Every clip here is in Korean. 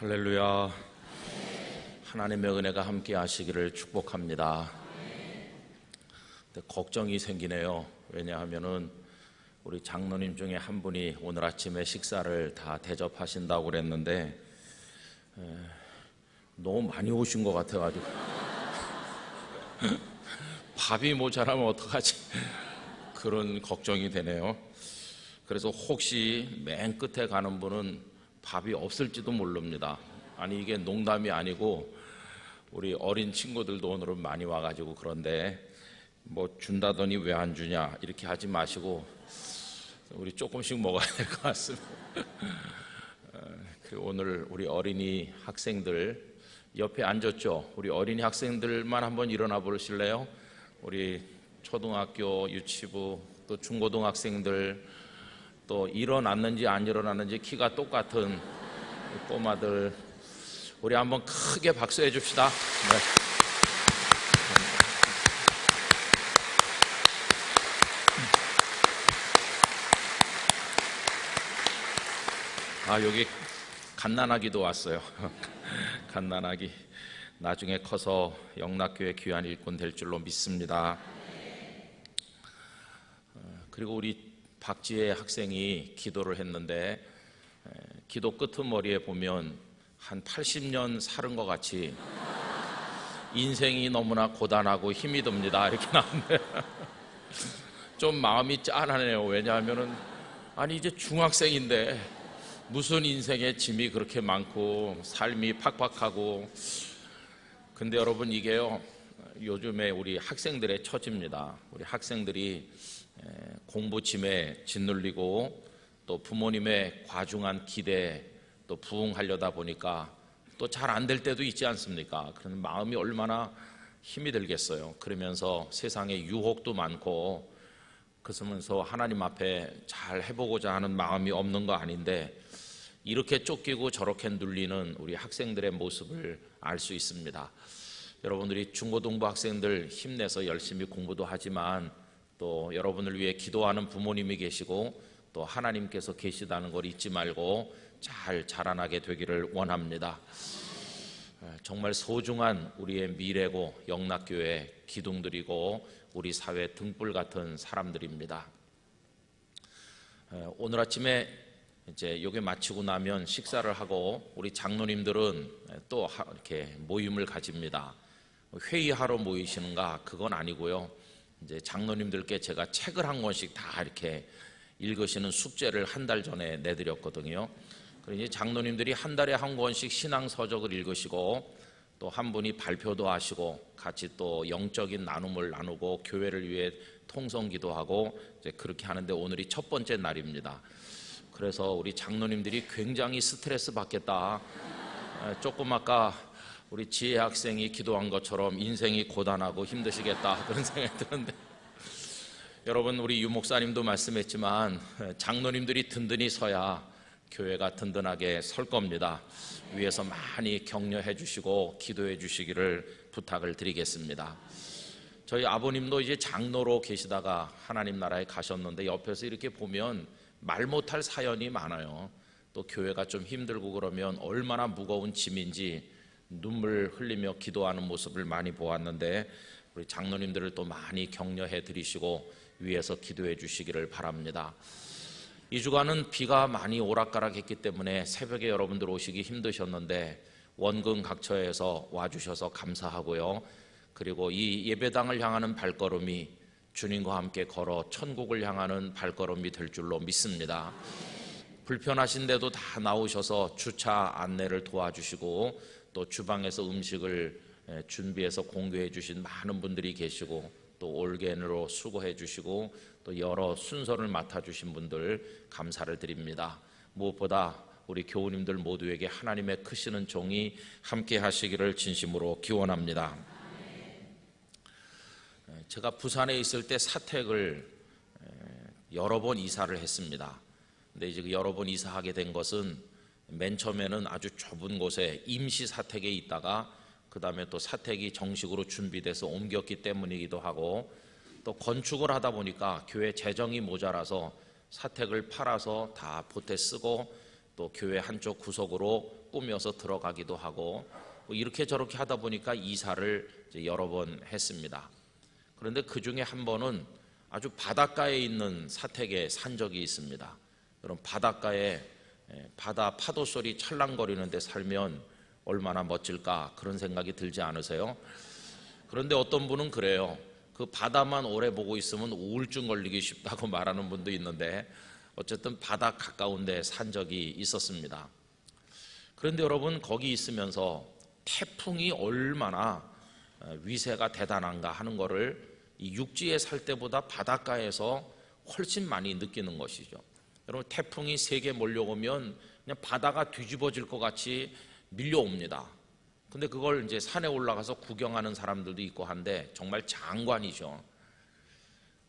할렐루야. 하나님의 은혜가 함께 하시기를 축복합니다. 근데 걱정이 생기네요. 왜냐하면은 우리 장로님 중에 한 분이 오늘 아침에 식사를 다 대접하신다고 그랬는데 너무 많이 오신 것 같아가지고 밥이 모자라면 어떡하지? 그런 걱정이 되네요. 그래서 혹시 맨 끝에 가는 분은 밥이 없을지도 모릅니다. 아니, 이게 농담이 아니고 우리 어린 친구들도 오늘은 많이 와가지고 그런데 뭐 준다더니 왜 안 주냐 이렇게 하지 마시고 우리 조금씩 먹어야 될 것 같습니다. 오늘 우리 어린이 학생들 옆에 앉았죠? 우리 어린이 학생들만 한번 일어나 보실래요? 우리 초등학교, 유치부, 또 중고등학생들, 또 일어났는지 안 일어났는지 키가 똑같은 꼬마들, 우리 한번 크게 박수해 줍시다. 네. 여기 갓난아기도 왔어요. 갓난아기 나중에 커서 영락교회 귀한 일꾼 될 줄로 믿습니다. 그리고 우리 박지혜 학생이 기도를 했는데 기도 끄트머리에 보면 한 80년 살은 것 같이 인생이 너무나 고단하고 힘이 듭니다 이렇게 나왔는데 좀 마음이 짠하네요. 왜냐하면은 아니 이제 중학생인데 무슨 인생의 짐이 그렇게 많고 삶이 팍팍하고. 근데 여러분, 이게요 요즘에 우리 학생들의 처지입니다. 우리 학생들이 공부 짐에 짓눌리고 또 부모님의 과중한 기대에 또 부응하려다 보니까 또 잘 안 될 때도 있지 않습니까? 그런 마음이 얼마나 힘이 들겠어요. 그러면서 세상에 유혹도 많고 그러면서 하나님 앞에 잘 해보고자 하는 마음이 없는 거 아닌데 이렇게 쫓기고 저렇게 눌리는 우리 학생들의 모습을 알 수 있습니다. 여러분들이 중고등부 학생들 힘내서 열심히 공부도 하지만 또 여러분을 위해 기도하는 부모님이 계시고 또 하나님께서 계시다는 걸 잊지 말고 잘 자라나게 되기를 원합니다. 정말 소중한 우리의 미래고 영락교회 기둥들이고 우리 사회 등불 같은 사람들입니다. 오늘 아침에 이제 요게 마치고 나면 식사를 하고 우리 장로님들은 또 이렇게 모임을 가집니다. 회의하러 모이시는가? 그건 아니고요. 이제 장로님들께 제가 책을 한 권씩 다 이렇게 읽으시는 숙제를 한 달 전에 내드렸거든요. 그러니 장로님들이 한 달에 한 권씩 신앙 서적을 읽으시고 또 한 분이 발표도 하시고 같이 또 영적인 나눔을 나누고 교회를 위해 통성 기도하고 이제 그렇게 하는데 오늘이 첫 번째 날입니다. 그래서 우리 장로님들이 굉장히 스트레스 받겠다. 조금 아까 우리 지혜 학생이 기도한 것처럼 인생이 고단하고 힘드시겠다 그런 생각이 드는데 여러분, 우리 유 목사님도 말씀했지만 장로님들이 든든히 서야 교회가 든든하게 설 겁니다. 위에서 많이 격려해 주시고 기도해 주시기를 부탁을 드리겠습니다. 저희 아버님도 이제 장로로 계시다가 하나님 나라에 가셨는데 옆에서 이렇게 보면 말 못할 사연이 많아요. 또 교회가 좀 힘들고 그러면 얼마나 무거운 짐인지 눈물 흘리며 기도하는 모습을 많이 보았는데 우리 장로님들을 또 많이 격려해 드리시고 위에서 기도해 주시기를 바랍니다. 이 주간은 비가 많이 오락가락했기 때문에 새벽에 여러분들 오시기 힘드셨는데 원근 각처에서 와주셔서 감사하고요. 그리고 이 예배당을 향하는 발걸음이 주님과 함께 걸어 천국을 향하는 발걸음이 될 줄로 믿습니다. 불편하신데도 다 나오셔서 주차 안내를 도와주시고 또 주방에서 음식을 준비해서 공개해 주신 많은 분들이 계시고 또 올게으로 수고해 주시고 또 여러 순서를 맡아주신 분들 감사를 드립니다. 무엇보다 우리 교우님들 모두에게 하나님의 크시는 종이 함께 하시기를 진심으로 기원합니다. 제가 부산에 있을 때 사택을 여러 번 이사를 했습니다. 근데 이제 여러 번 이사하게 된 것은 맨 처음에는 아주 좁은 곳에 임시 사택에 있다가 그 다음에 또 사택이 정식으로 준비돼서 옮겼기 때문이기도 하고 또 건축을 하다 보니까 교회 재정이 모자라서 사택을 팔아서 다 보태 쓰고 또 교회 한쪽 구석으로 꾸며서 들어가기도 하고 뭐 이렇게 저렇게 하다 보니까 이사를 이제 여러 번 했습니다. 그런데 그 중에 한 번은 아주 바닷가에 있는 사택에 산 적이 있습니다. 여러분, 바닷가에 바다 파도 소리 찰랑거리는 데 살면 얼마나 멋질까, 그런 생각이 들지 않으세요? 그런데 어떤 분은 그래요. 그 바다만 오래 보고 있으면 우울증 걸리기 쉽다고 말하는 분도 있는데, 어쨌든 바다 가까운 데 산 적이 있었습니다. 그런데 여러분, 거기 있으면서 태풍이 얼마나 위세가 대단한가 하는 거를 이 육지에 살 때보다 바닷가에서 훨씬 많이 느끼는 것이죠. 여러분, 태풍이 세게 몰려오면 그냥 바다가 뒤집어질 것 같이 밀려옵니다. 근데 그걸 이제 산에 올라가서 구경하는 사람들도 있고 한데 정말 장관이죠.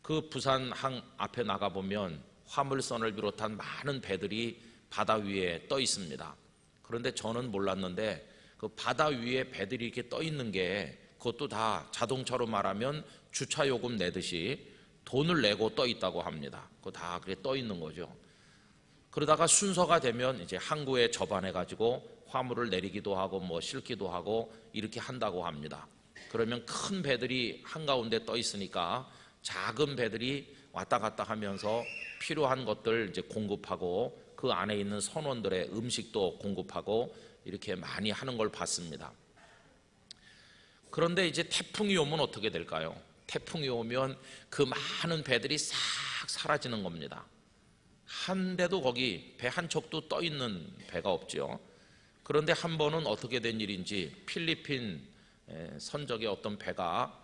그 부산항 앞에 나가보면 화물선을 비롯한 많은 배들이 바다 위에 떠 있습니다. 그런데 저는 몰랐는데 그 바다 위에 배들이 이렇게 떠 있는 게 그것도 다 자동차로 말하면 주차 요금 내듯이 돈을 내고 떠 있다고 합니다. 그거 다 그렇게 떠 있는 거죠. 그러다가 순서가 되면 이제 항구에 접안해 가지고 화물을 내리기도 하고 뭐 싣기도 하고 이렇게 한다고 합니다. 그러면 큰 배들이 한가운데 떠 있으니까 작은 배들이 왔다 갔다 하면서 필요한 것들 이제 공급하고 그 안에 있는 선원들의 음식도 공급하고 이렇게 많이 하는 걸 봤습니다. 그런데 이제 태풍이 오면 어떻게 될까요? 태풍이 오면 그 많은 배들이 싹 사라지는 겁니다. 한 대도 거기 배 한 척도 떠 있는 배가 없죠. 그런데 한 번은 어떻게 된 일인지 필리핀 선적의 어떤 배가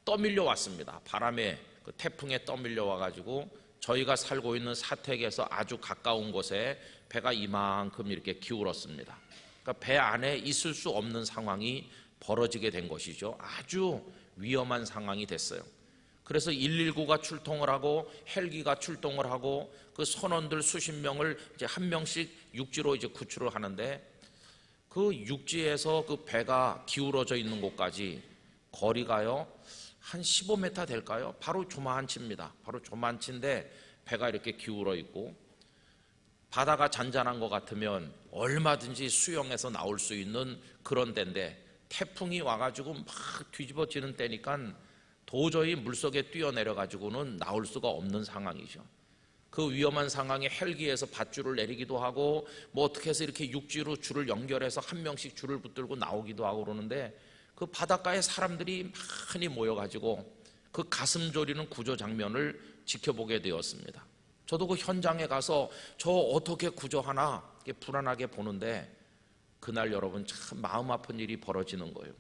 떠밀려 왔습니다. 바람에 그 태풍에 떠밀려 와가지고 저희가 살고 있는 사택에서 아주 가까운 곳에 배가 이만큼 이렇게 기울었습니다. 그러니까 배 안에 있을 수 없는 상황이 벌어지게 된 것이죠. 아주 위험한 상황이 됐어요. 그래서 119가 출동을 하고 헬기가 출동을 하고 그 선원들 수십 명을 이제 한 명씩 육지로 이제 구출을 하는데, 그 육지에서 그 배가 기울어져 있는 곳까지 거리가요 한 15m 될까요? 바로 조만치입니다. 바로 조만치인데 배가 이렇게 기울어 있고, 바다가 잔잔한 것 같으면 얼마든지 수영해서 나올 수 있는 그런 데인데 태풍이 와가지고 막 뒤집어지는 때니까 도저히 물속에 뛰어내려 가지고는 나올 수가 없는 상황이죠. 그 위험한 상황에 헬기에서 밧줄을 내리기도 하고 뭐 어떻게 해서 이렇게 육지로 줄을 연결해서 한 명씩 줄을 붙들고 나오기도 하고 그러는데, 그 바닷가에 사람들이 많이 모여가지고 그 가슴 졸이는 구조 장면을 지켜보게 되었습니다. 저도 그 현장에 가서 저 어떻게 구조하나 이렇게 불안하게 보는데, 그날 여러분 참 마음 아픈 일이 벌어지는 거예요.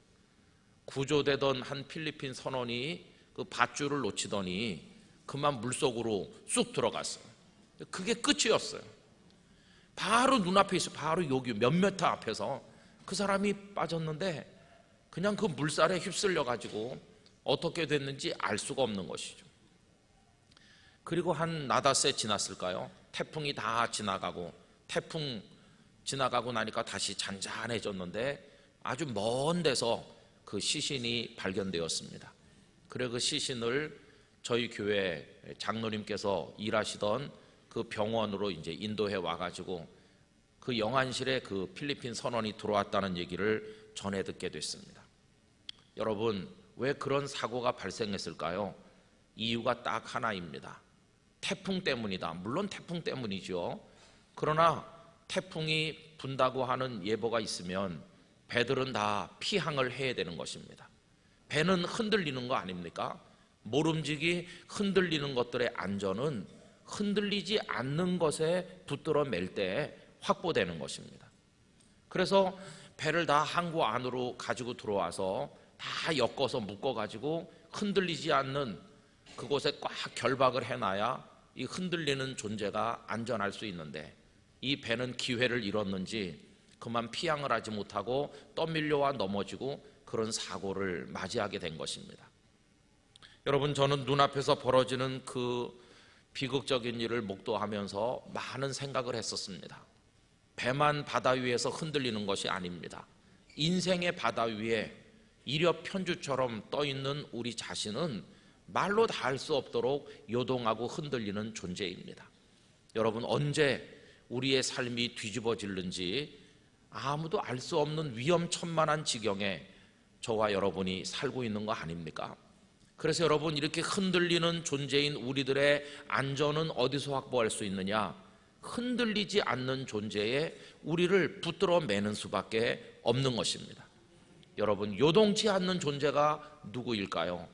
구조되던 한 필리핀 선원이 그 밧줄을 놓치더니 그만 물속으로 쑥 들어갔어요. 그게 끝이었어요. 바로 눈앞에 있어요. 바로 여기 몇 미터 앞에서 그 사람이 빠졌는데 그냥 그 물살에 휩쓸려 가지고 어떻게 됐는지 알 수가 없는 것이죠. 그리고 한 나닷새 지났을까요? 태풍이 다 지나가고, 태풍 지나가고 나니까 다시 잔잔해졌는데 아주 먼 데서 그 시신이 발견되었습니다. 그래 그 시신을 저희 교회 장로님께서 일하시던 그 병원으로 이제 인도해 와가지고 그 영안실에 그 필리핀 선원이 들어왔다는 얘기를 전해 듣게 됐습니다. 여러분, 왜 그런 사고가 발생했을까요? 이유가 딱 하나입니다. 태풍 때문이다. 물론 태풍 때문이죠. 그러나 태풍이 분다고 하는 예보가 있으면 배들은 다 피항을 해야 되는 것입니다. 배는 흔들리는 거 아닙니까? 모름지기 흔들리는 것들의 안전은 흔들리지 않는 것에 붙들어 맬 때 확보되는 것입니다. 그래서 배를 다 항구 안으로 가지고 들어와서 다 엮어서 묶어가지고 흔들리지 않는 그곳에 꽉 결박을 해놔야 이 흔들리는 존재가 안전할 수 있는데, 이 배는 기회를 잃었는지 그만 피항을 하지 못하고 떠밀려와 넘어지고 그런 사고를 맞이하게 된 것입니다. 여러분, 저는 눈앞에서 벌어지는 그 비극적인 일을 목도하면서 많은 생각을 했었습니다. 배만 바다 위에서 흔들리는 것이 아닙니다. 인생의 바다 위에 이력 편주처럼 떠 있는 우리 자신은 말로 다 할 수 없도록 요동하고 흔들리는 존재입니다. 여러분, 언제 우리의 삶이 뒤집어질는지 아무도 알 수 없는 위험천만한 지경에 저와 여러분이 살고 있는 거 아닙니까? 그래서 여러분, 이렇게 흔들리는 존재인 우리들의 안전은 어디서 확보할 수 있느냐? 흔들리지 않는 존재에 우리를 붙들어 매는 수밖에 없는 것입니다. 여러분, 요동치 않는 존재가 누구일까요?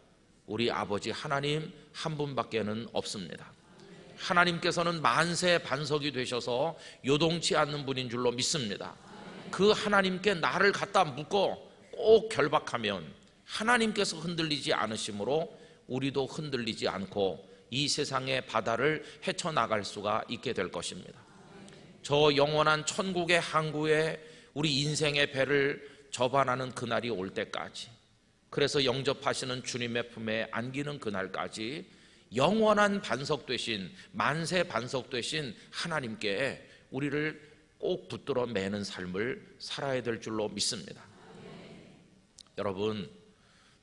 우리 아버지 하나님 한 분밖에는 없습니다. 하나님께서는 만세 반석이 되셔서 요동치 않는 분인 줄로 믿습니다. 그 하나님께 나를 갖다 묶어 꼭 결박하면 하나님께서 흔들리지 않으심으로 우리도 흔들리지 않고 이 세상의 바다를 헤쳐나갈 수가 있게 될 것입니다. 저 영원한 천국의 항구에 우리 인생의 배를 접안하는 그날이 올 때까지, 그래서 영접하시는 주님의 품에 안기는 그날까지 영원한 반석 되신, 만세 반석 되신 하나님께 우리를 꼭 붙들어 매는 삶을 살아야 될 줄로 믿습니다. 여러분,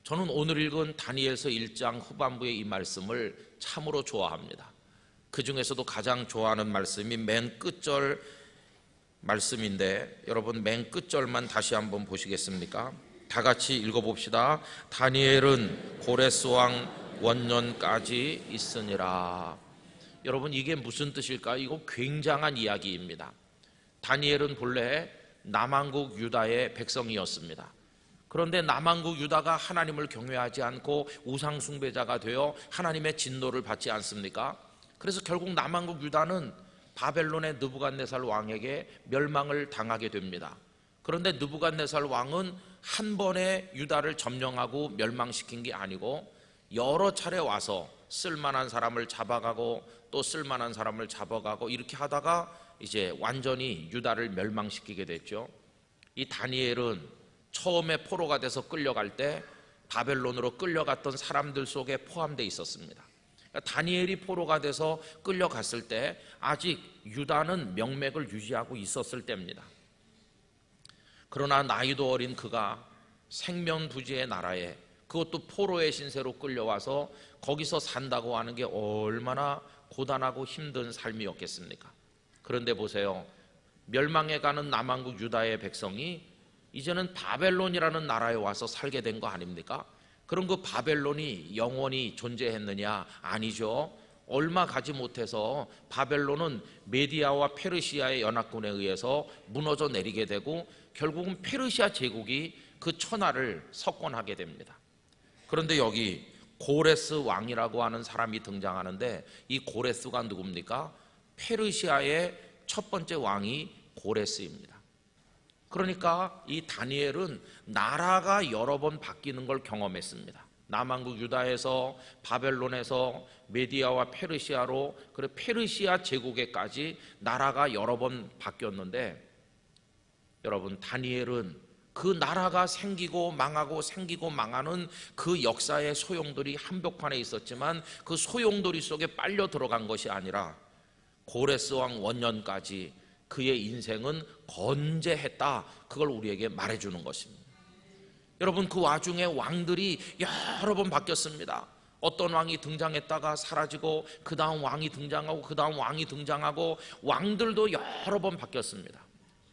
저는 오늘 읽은 다니엘서 1장 후반부의 이 말씀을 참으로 좋아합니다. 그 중에서도 가장 좋아하는 말씀이 맨 끝절 말씀인데, 여러분 맨 끝절만 다시 한번 보시겠습니까? 다 같이 읽어봅시다. 다니엘은 고레스 왕 원년까지 있으니라. 여러분, 이게 무슨 뜻일까요? 이거 굉장한 이야기입니다. 다니엘은 본래 남왕국 유다의 백성이었습니다. 그런데 남왕국 유다가 하나님을 경외하지 않고 우상 숭배자가 되어 하나님의 진노를 받지 않습니까? 그래서 결국 남왕국 유다는 바벨론의 느부갓네살 왕에게 멸망을 당하게 됩니다. 그런데 느부갓네살 왕은 한 번에 유다를 점령하고 멸망시킨 게 아니고 여러 차례 와서 쓸만한 사람을 잡아가고 또 쓸만한 사람을 잡아가고 이렇게 하다가 이제 완전히 유다를 멸망시키게 됐죠. 이 다니엘은 처음에 포로가 돼서 끌려갈 때 바벨론으로 끌려갔던 사람들 속에 포함되어 있었습니다. 그러니까 다니엘이 포로가 돼서 끌려갔을 때 아직 유다는 명맥을 유지하고 있었을 때입니다. 그러나 나이도 어린 그가 생면부지의 나라에, 그것도 포로의 신세로 끌려와서 거기서 산다고 하는 게 얼마나 고단하고 힘든 삶이었겠습니까? 그런데 보세요, 멸망해가는 남왕국 유다의 백성이 이제는 바벨론이라는 나라에 와서 살게 된 거 아닙니까? 그럼 그 바벨론이 영원히 존재했느냐? 아니죠. 얼마 가지 못해서 바벨론은 메디아와 페르시아의 연합군에 의해서 무너져 내리게 되고 결국은 페르시아 제국이 그 천하를 석권하게 됩니다. 그런데 여기 고레스 왕이라고 하는 사람이 등장하는데, 이 고레스가 누굽니까? 페르시아의 첫 번째 왕이 고레스입니다. 그러니까 이 다니엘은 나라가 여러 번 바뀌는 걸 경험했습니다. 남왕국 유다에서 바벨론에서 메디아와 페르시아로, 그리고 페르시아 제국에까지 나라가 여러 번 바뀌었는데, 여러분, 다니엘은 그 나라가 생기고 망하고 생기고 망하는 그 역사의 소용돌이 한복판에 있었지만 그 소용돌이 속에 빨려 들어간 것이 아니라 고레스 왕 원년까지 그의 인생은 건재했다, 그걸 우리에게 말해주는 것입니다. 여러분, 그 와중에 왕들이 여러 번 바뀌었습니다. 어떤 왕이 등장했다가 사라지고 그 다음 왕이 등장하고 그 다음 왕이 등장하고 왕들도 여러 번 바뀌었습니다.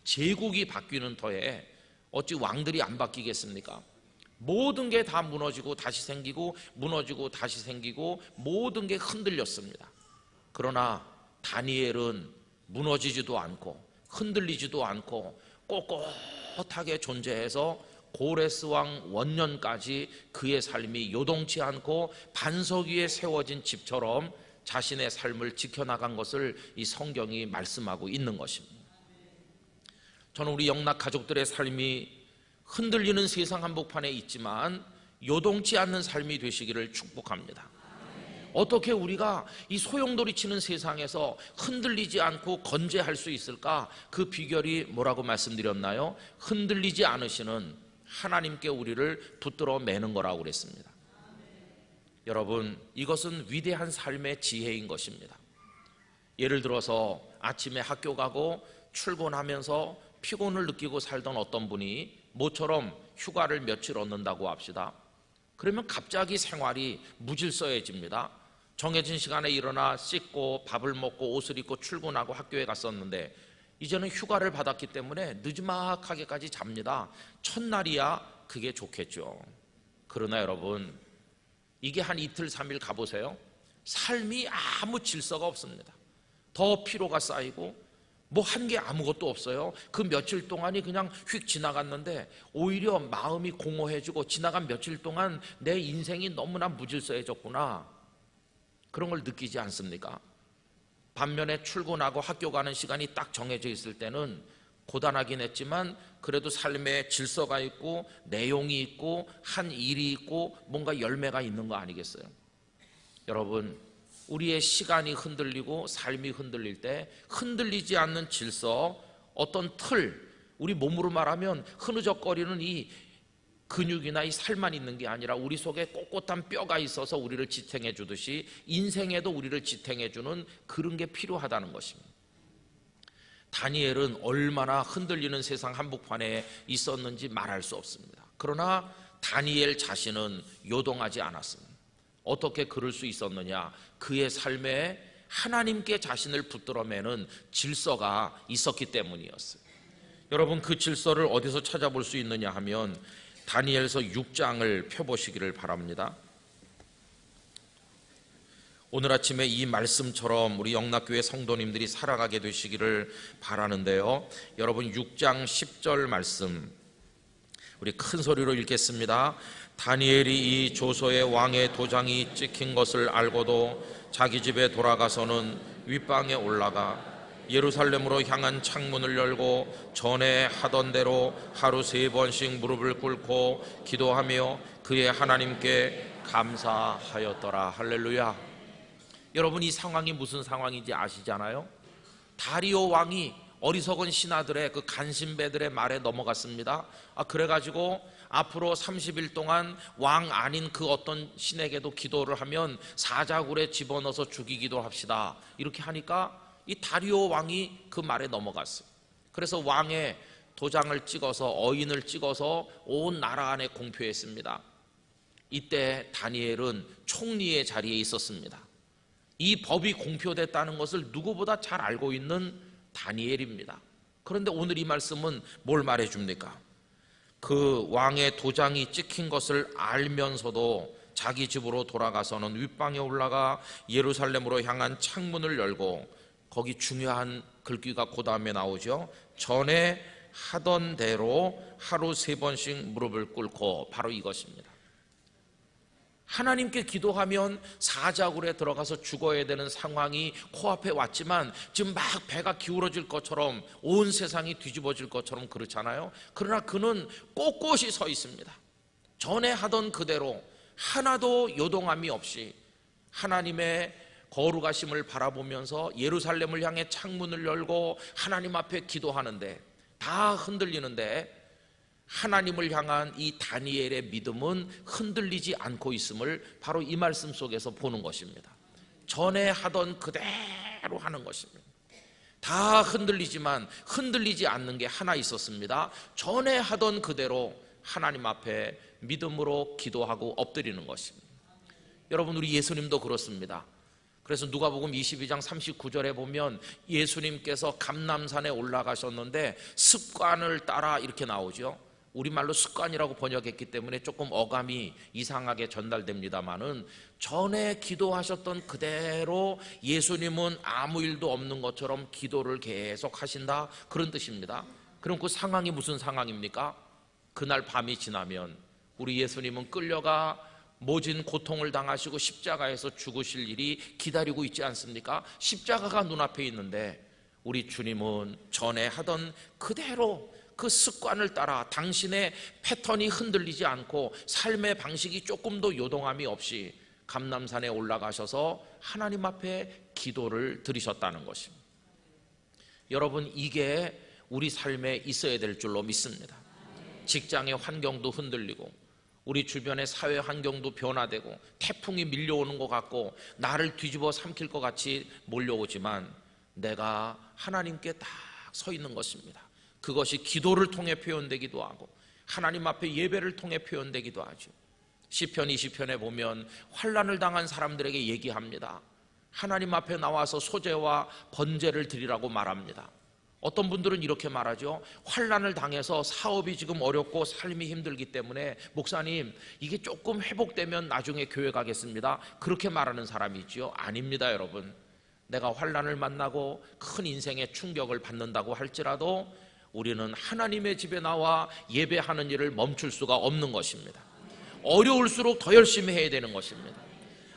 제국이 바뀌는 터에 어찌 왕들이 안 바뀌겠습니까? 모든 게 다 무너지고 다시 생기고 무너지고 다시 생기고 모든 게 흔들렸습니다. 그러나 다니엘은 무너지지도 않고 흔들리지도 않고 꼿꼿하게 존재해서 고레스 왕 원년까지 그의 삶이 요동치 않고 반석 위에 세워진 집처럼 자신의 삶을 지켜나간 것을 이 성경이 말씀하고 있는 것입니다. 저는 우리 영락 가족들의 삶이 흔들리는 세상 한복판에 있지만 요동치 않는 삶이 되시기를 축복합니다. 어떻게 우리가 이 소용돌이 치는 세상에서 흔들리지 않고 건재할 수 있을까? 그 비결이 뭐라고 말씀드렸나요? 흔들리지 않으시는 하나님께 우리를 붙들어 매는 거라고 그랬습니다. 여러분, 이것은 위대한 삶의 지혜인 것입니다. 예를 들어서 아침에 학교 가고 출근하면서 피곤을 느끼고 살던 어떤 분이 모처럼 휴가를 며칠 얻는다고 합시다. 그러면 갑자기 생활이 무질서해집니다. 정해진 시간에 일어나 씻고 밥을 먹고 옷을 입고 출근하고 학교에 갔었는데 이제는 휴가를 받았기 때문에 늦지막하게까지 잡니다. 첫날이야 그게 좋겠죠. 그러나 여러분, 이게 한 이틀 3일 가보세요. 삶이 아무 질서가 없습니다. 더 피로가 쌓이고 뭐 한 게 아무것도 없어요. 그 며칠 동안이 그냥 휙 지나갔는데 오히려 마음이 공허해지고 지나간 며칠 동안 내 인생이 너무나 무질서해졌구나, 그런 걸 느끼지 않습니까? 반면에 출근하고 학교 가는 시간이 딱 정해져 있을 때는 고단하긴 했지만 그래도 삶에 질서가 있고 내용이 있고 한 일이 있고 뭔가 열매가 있는 거 아니겠어요? 여러분, 우리의 시간이 흔들리고 삶이 흔들릴 때 흔들리지 않는 질서, 어떤 틀, 우리 몸으로 말하면 흐느적거리는 이 근육이나 이 살만 있는 게 아니라 우리 속에 꼿꼿한 뼈가 있어서 우리를 지탱해 주듯이 인생에도 우리를 지탱해 주는 그런 게 필요하다는 것입니다. 다니엘은 얼마나 흔들리는 세상 한복판에 있었는지 말할 수 없습니다. 그러나 다니엘 자신은 요동하지 않았습니다. 어떻게 그럴 수 있었느냐? 그의 삶에 하나님께 자신을 붙들어 매는 질서가 있었기 때문이었어요. 여러분, 그 질서를 어디서 찾아볼 수 있느냐 하면 다니엘서 6장을 펴보시기를 바랍니다. 오늘 아침에 이 말씀처럼 우리 영락교회 성도님들이 살아가게 되시기를 바라는데요, 여러분 6장 10절 말씀 우리 큰 소리로 읽겠습니다. 다니엘이 이 조서에 왕의 도장이 찍힌 것을 알고도 자기 집에 돌아가서는 윗방에 올라가 예루살렘으로 향한 창문을 열고 전에 하던 대로 하루 3번씩 무릎을 꿇고 기도하며 그의 하나님께 감사하였더라. 할렐루야. 여러분, 이 상황이 무슨 상황인지 아시잖아요? 다리오 왕이 어리석은 신하들의 그 간신배들의 말에 넘어갔습니다. 그래가지고 앞으로 30일 동안 왕 아닌 그 어떤 신에게도 기도를 하면 사자굴에 집어넣어서 죽이기도 합시다. 이렇게 하니까 이 다리오 왕이 그 말에 넘어갔어요. 그래서 왕의 도장을 찍어서, 어인을 찍어서 온 나라 안에 공표했습니다. 이때 다니엘은 총리의 자리에 있었습니다. 이 법이 공표됐다는 것을 누구보다 잘 알고 있는 다니엘입니다. 그런데 오늘 이 말씀은 뭘 말해줍니까? 그 왕의 도장이 찍힌 것을 알면서도 자기 집으로 돌아가서는 윗방에 올라가 예루살렘으로 향한 창문을 열고, 거기 중요한 글귀가 그 다음에 나오죠. 전에 하던 대로 하루 3번씩 무릎을 꿇고, 바로 이것입니다. 하나님께 기도하면 사자굴에 들어가서 죽어야 되는 상황이 코앞에 왔지만 지금 막 배가 기울어질 것처럼, 온 세상이 뒤집어질 것처럼 그렇잖아요. 그러나 그는 꼿꼿이 서 있습니다. 전에 하던 그대로 하나도 요동함이 없이 하나님의 거룩하심을 바라보면서 예루살렘을 향해 창문을 열고 하나님 앞에 기도하는데, 다 흔들리는데 하나님을 향한 이 다니엘의 믿음은 흔들리지 않고 있음을 바로 이 말씀 속에서 보는 것입니다. 전에 하던 그대로 하는 것입니다. 다 흔들리지만 흔들리지 않는 게 하나 있었습니다. 전에 하던 그대로 하나님 앞에 믿음으로 기도하고 엎드리는 것입니다. 여러분, 우리 예수님도 그렇습니다. 그래서 누가복음 22장 39절에 보면 예수님께서 감람산에 올라가셨는데 습관을 따라 이렇게 나오죠. 우리말로 습관이라고 번역했기 때문에 조금 어감이 이상하게 전달됩니다마는 전에 기도하셨던 그대로 예수님은 아무 일도 없는 것처럼 기도를 계속 하신다, 그런 뜻입니다. 그럼 그 상황이 무슨 상황입니까? 그날 밤이 지나면 우리 예수님은 끌려가 모진 고통을 당하시고 십자가에서 죽으실 일이 기다리고 있지 않습니까? 십자가가 눈앞에 있는데 우리 주님은 전에 하던 그대로 그 습관을 따라 당신의 패턴이 흔들리지 않고 삶의 방식이 조금도 요동함이 없이 감람산에 올라가셔서 하나님 앞에 기도를 드리셨다는 것입니다. 여러분, 이게 우리 삶에 있어야 될 줄로 믿습니다. 직장의 환경도 흔들리고 우리 주변의 사회 환경도 변화되고 태풍이 밀려오는 것 같고 나를 뒤집어 삼킬 것 같이 몰려오지만 내가 하나님께 딱 서 있는 것입니다. 그것이 기도를 통해 표현되기도 하고 하나님 앞에 예배를 통해 표현되기도 하죠. 시편 20편에 보면 환난을 당한 사람들에게 얘기합니다. 하나님 앞에 나와서 소제와 번제를 드리라고 말합니다. 어떤 분들은 이렇게 말하죠. 환난을 당해서 사업이 지금 어렵고 삶이 힘들기 때문에 목사님 이게 조금 회복되면 나중에 교회 가겠습니다. 그렇게 말하는 사람이 있죠. 아닙니다, 여러분. 내가 환난을 만나고 큰 인생의 충격을 받는다고 할지라도 우리는 하나님의 집에 나와 예배하는 일을 멈출 수가 없는 것입니다. 어려울수록 더 열심히 해야 되는 것입니다.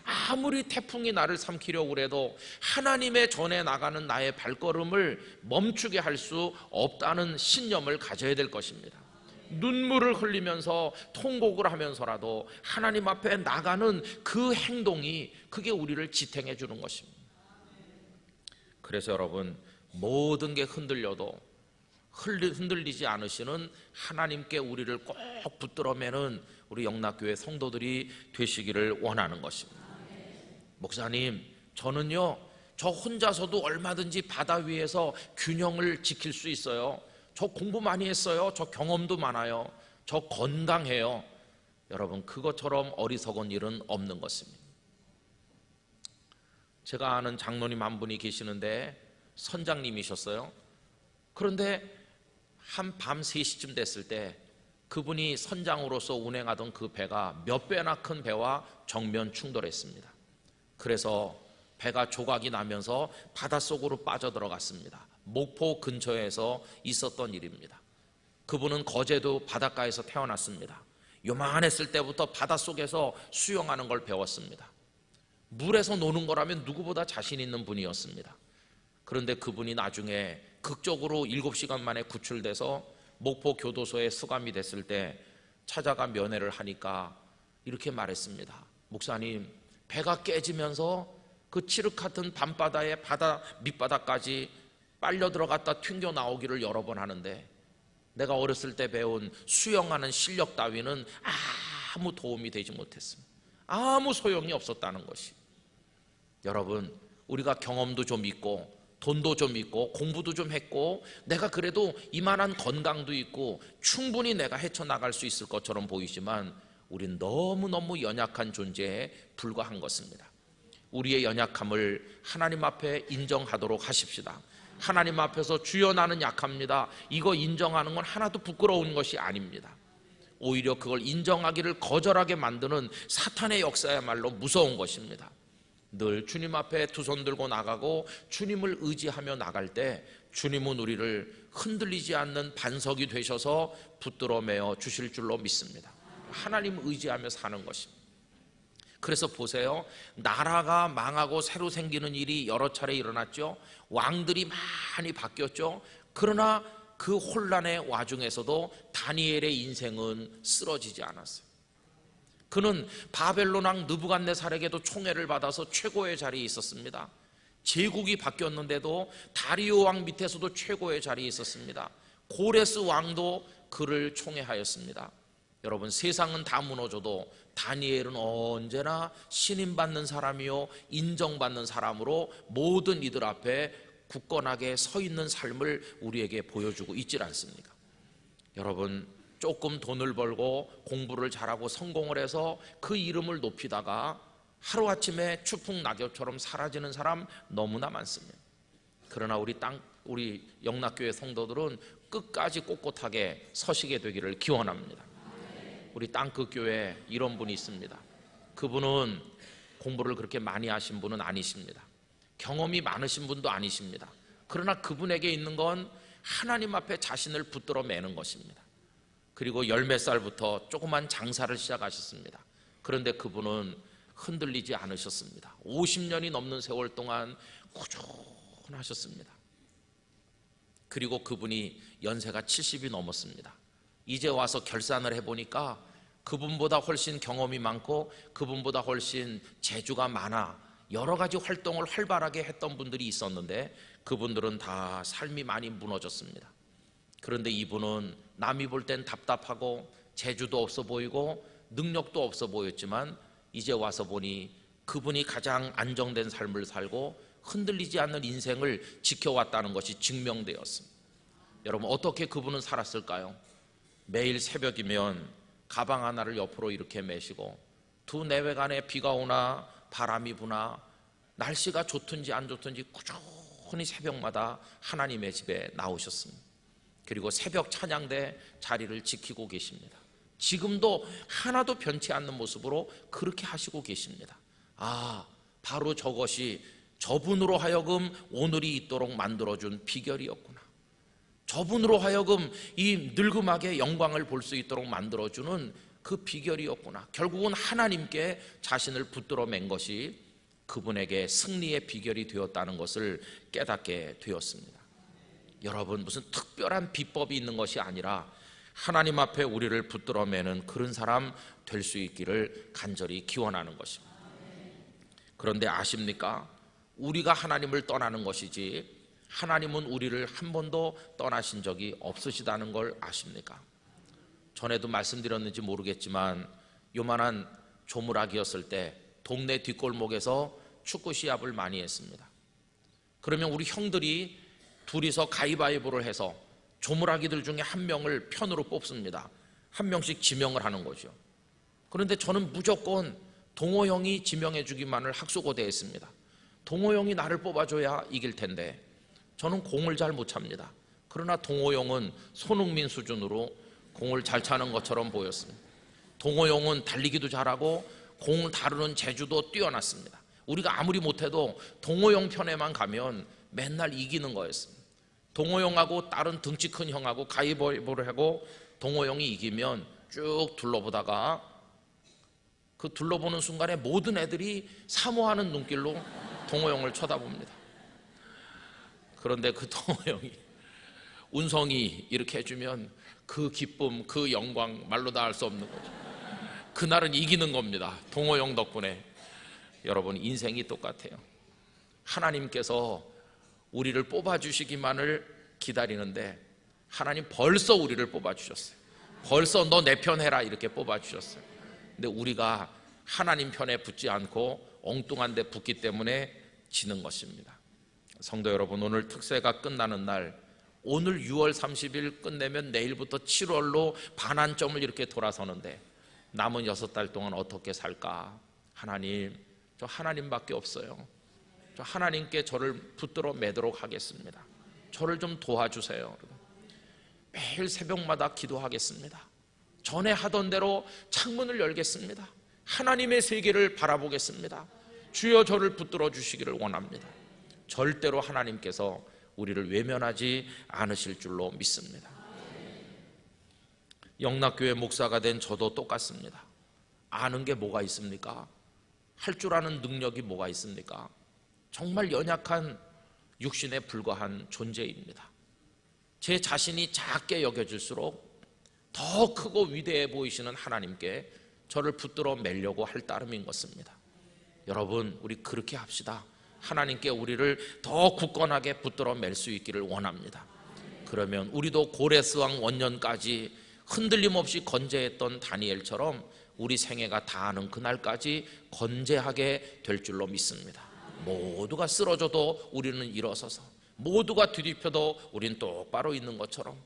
아무리 태풍이 나를 삼키려고 해도 하나님의 전에 나가는 나의 발걸음을 멈추게 할 수 없다는 신념을 가져야 될 것입니다. 눈물을 흘리면서 통곡을 하면서라도 하나님 앞에 나가는 그 행동이 그게 우리를 지탱해 주는 것입니다. 그래서 여러분, 모든 게 흔들려도 흔들리지 않으시는 하나님께 우리를 꼭 붙들어 매는 우리 영락교회 성도들이 되시기를 원하는 것입니다. 목사님, 저는요, 저 혼자서도 얼마든지 바다 위에서 균형을 지킬 수 있어요. 저 공부 많이 했어요. 저 경험도 많아요. 저 건강해요. 여러분, 그것처럼 어리석은 일은 없는 것입니다. 제가 아는 장로님 한 분이 계시는데 선장님이셨어요. 그런데 한 밤 3시쯤 됐을 때 그분이 선장으로서 운행하던 그 배가 몇 배나 큰 배와 정면 충돌했습니다. 그래서 배가 조각이 나면서 바닷속으로 빠져들어갔습니다. 목포 근처에서 있었던 일입니다. 그분은 거제도 바닷가에서 태어났습니다. 요만했을 때부터 바닷속에서 수영하는 걸 배웠습니다. 물에서 노는 거라면 누구보다 자신 있는 분이었습니다. 그런데 그분이 나중에 극적으로 7시간 만에 구출돼서 목포 교도소에 수감이 됐을 때 찾아가 면회를 하니까 이렇게 말했습니다. 목사님, 배가 깨지면서 그 칠흑 같은 밤바다의 바다 밑바닥까지 빨려 들어갔다 튕겨 나오기를 여러 번 하는데 내가 어렸을 때 배운 수영하는 실력 따위는 아무 도움이 되지 못했습니다. 아무 소용이 없었다는 것이. 여러분, 우리가 경험도 좀 있고 돈도 좀 있고 공부도 좀 했고 내가 그래도 이만한 건강도 있고 충분히 내가 헤쳐나갈 수 있을 것처럼 보이지만 우린 너무너무 연약한 존재에 불과한 것입니다. 우리의 연약함을 하나님 앞에 인정하도록 하십시다. 하나님 앞에서 주여 나는 약합니다. 이거 인정하는 건 하나도 부끄러운 것이 아닙니다. 오히려 그걸 인정하기를 거절하게 만드는 사탄의 역사야말로 무서운 것입니다. 늘 주님 앞에 두 손 들고 나가고 주님을 의지하며 나갈 때 주님은 우리를 흔들리지 않는 반석이 되셔서 붙들어 매어 주실 줄로 믿습니다. 하나님 의지하며 사는 것입니다. 그래서 보세요. 나라가 망하고 새로 생기는 일이 여러 차례 일어났죠. 왕들이 많이 바뀌었죠. 그러나 그 혼란의 와중에서도 다니엘의 인생은 쓰러지지 않았어요. 그는 바벨론 왕 느부갓네살에게도 총애를 받아서 최고의 자리에 있었습니다. 제국이 바뀌었는데도 다리오 왕 밑에서도 최고의 자리에 있었습니다. 고레스 왕도 그를 총애하였습니다. 여러분, 세상은 다 무너져도 다니엘은 언제나 신임받는 사람이요 인정받는 사람으로 모든 이들 앞에 굳건하게 서 있는 삶을 우리에게 보여주고 있질 않습니까? 여러분, 조금 돈을 벌고 공부를 잘하고 성공을 해서 그 이름을 높이다가 하루아침에 추풍낙엽처럼 사라지는 사람 너무나 많습니다. 그러나 우리 영락교회 성도들은 끝까지 꼿꼿하게 서시게 되기를 기원합니다. 우리 땅끝교회에 이런 분이 있습니다. 그분은 공부를 그렇게 많이 하신 분은 아니십니다. 경험이 많으신 분도 아니십니다. 그러나 그분에게 있는 건 하나님 앞에 자신을 붙들어 매는 것입니다. 그리고 열 몇 살부터 조그만 장사를 시작하셨습니다. 그런데 그분은 흔들리지 않으셨습니다. 50년이 넘는 세월 동안 꾸준하셨습니다. 그리고 그분이 연세가 70이 넘었습니다. 이제 와서 결산을 해보니까 그분보다 훨씬 경험이 많고 그분보다 훨씬 재주가 많아 여러 가지 활동을 활발하게 했던 분들이 있었는데 그분들은 다 삶이 많이 무너졌습니다. 그런데 이분은 남이 볼 땐 답답하고 재주도 없어 보이고 능력도 없어 보였지만 이제 와서 보니 그분이 가장 안정된 삶을 살고 흔들리지 않는 인생을 지켜왔다는 것이 증명되었습니다. 여러분, 어떻게 그분은 살았을까요? 매일 새벽이면 가방 하나를 옆으로 이렇게 메시고 두 내외간에 비가 오나 바람이 부나 날씨가 좋든지 안 좋든지 꾸준히 새벽마다 하나님의 집에 나오셨습니다. 그리고 새벽 찬양대 자리를 지키고 계십니다. 지금도 하나도 변치 않는 모습으로 그렇게 하시고 계십니다. 바로 저것이 저분으로 하여금 오늘이 있도록 만들어준 비결이었구나. 저분으로 하여금 이 늙음하게 영광을 볼 수 있도록 만들어주는 그 비결이었구나. 결국은 하나님께 자신을 붙들어 맨 것이 그분에게 승리의 비결이 되었다는 것을 깨닫게 되었습니다. 여러분, 무슨 특별한 비법이 있는 것이 아니라 하나님 앞에 우리를 붙들어 매는 그런 사람 될 수 있기를 간절히 기원하는 것입니다. 그런데 아십니까? 우리가 하나님을 떠나는 것이지 하나님은 우리를 한 번도 떠나신 적이 없으시다는 걸 아십니까? 전에도 말씀드렸는지 모르겠지만 요만한 조물락이었을 때 동네 뒷골목에서 축구 시합을 많이 했습니다. 그러면 우리 형들이 둘이서 가위바위보를 해서 조물락이들 중에 한 명을 편으로 뽑습니다. 한 명씩 지명을 하는 거죠. 그런데 저는 무조건 동호 형이 지명해 주기만을 학수고대했습니다. 동호 형이 나를 뽑아줘야 이길 텐데 저는 공을 잘 못 찹니다. 그러나 동호 형은 손흥민 수준으로 공을 잘 차는 것처럼 보였습니다. 동호 형은 달리기도 잘하고 공을 다루는 재주도 뛰어났습니다. 우리가 아무리 못해도 동호 형 편에만 가면 맨날 이기는 거였습니다. 동호 형하고 다른 등치 큰 형하고 가위바위보를 하고 동호 형이 이기면 쭉 둘러보다가 그 둘러보는 순간에 모든 애들이 사모하는 눈길로 동호 형을 쳐다봅니다. 그런데 그 동호 형이 운성이 이렇게 해주면 그 기쁨, 그 영광 말로 다 할 수 없는 거죠. 그날은 이기는 겁니다. 동호 형 덕분에. 여러분, 인생이 똑같아요. 하나님께서 우리를 뽑아주시기만을 기다리는데 하나님 벌써 우리를 뽑아주셨어요. 벌써 너 내 편 해라 이렇게 뽑아주셨어요. 근데 우리가 하나님 편에 붙지 않고 엉뚱한 데 붙기 때문에 지는 것입니다. 성도 여러분, 오늘 특세가 끝나는 날, 오늘 6월 30일 끝내면 내일부터 7월로 반환점을 이렇게 돌아서는데 남은 6달 동안 어떻게 살까? 하나님, 저 하나님밖에 없어요. 저 하나님께 저를 붙들어 매도록 하겠습니다. 저를 좀 도와주세요. 매일 새벽마다 기도하겠습니다. 전에 하던 대로 창문을 열겠습니다. 하나님의 세계를 바라보겠습니다. 주여 저를 붙들어 주시기를 원합니다. 절대로 하나님께서 우리를 외면하지 않으실 줄로 믿습니다. 영락교회 목사가 된 저도 똑같습니다. 아는 게 뭐가 있습니까? 할 줄 아는 능력이 뭐가 있습니까? 정말 연약한 육신에 불과한 존재입니다. 제 자신이 작게 여겨질수록 더 크고 위대해 보이시는 하나님께 저를 붙들어 매려고 할 따름인 것입니다. 여러분, 우리 그렇게 합시다. 하나님께 우리를 더 굳건하게 붙들어 맬 수 있기를 원합니다. 그러면 우리도 고레스왕 원년까지 흔들림 없이 건재했던 다니엘처럼 우리 생애가 다하는 그날까지 건재하게 될 줄로 믿습니다. 모두가 쓰러져도 우리는 일어서서, 모두가 뒤집혀도 우리는 똑바로 있는 것처럼,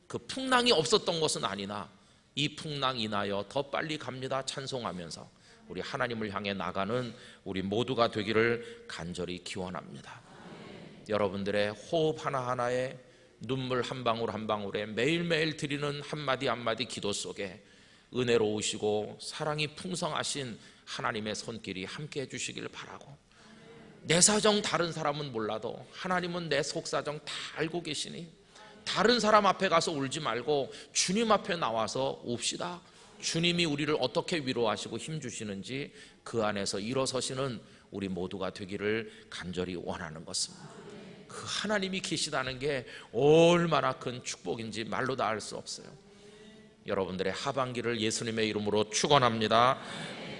그 풍랑이 없었던 것은 아니나 이 풍랑 인하여 더 빨리 갑니다 찬송하면서 우리 하나님을 향해 나가는 우리 모두가 되기를 간절히 기원합니다. 여러분들의 호흡 하나하나에, 눈물 한 방울 한 방울에, 매일매일 드리는 한마디 한마디 기도 속에 은혜로우시고 사랑이 풍성하신 하나님의 손길이 함께 해주시길 바라고, 내 사정 다른 사람은 몰라도 하나님은 내 속사정 다 알고 계시니 다른 사람 앞에 가서 울지 말고 주님 앞에 나와서 웁시다. 주님이 우리를 어떻게 위로하시고 힘주시는지 그 안에서 일어서시는 우리 모두가 되기를 간절히 원하는 것입니다. 그 하나님이 계시다는 게 얼마나 큰 축복인지 말로 다 알 수 없어요. 여러분들의 하반기를 예수님의 이름으로 축원합니다.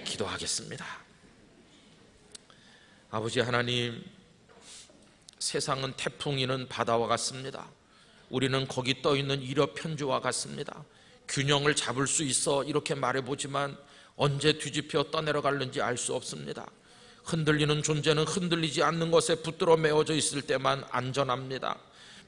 기도하겠습니다. 아버지 하나님, 세상은 태풍이는 바다와 같습니다. 우리는 거기 떠있는 이력 편지와 같습니다. 균형을 잡을 수 있어 이렇게 말해보지만 언제 뒤집혀 떠내려갈는지 알 수 없습니다. 흔들리는 존재는 흔들리지 않는 것에 붙들어 매어져 있을 때만 안전합니다.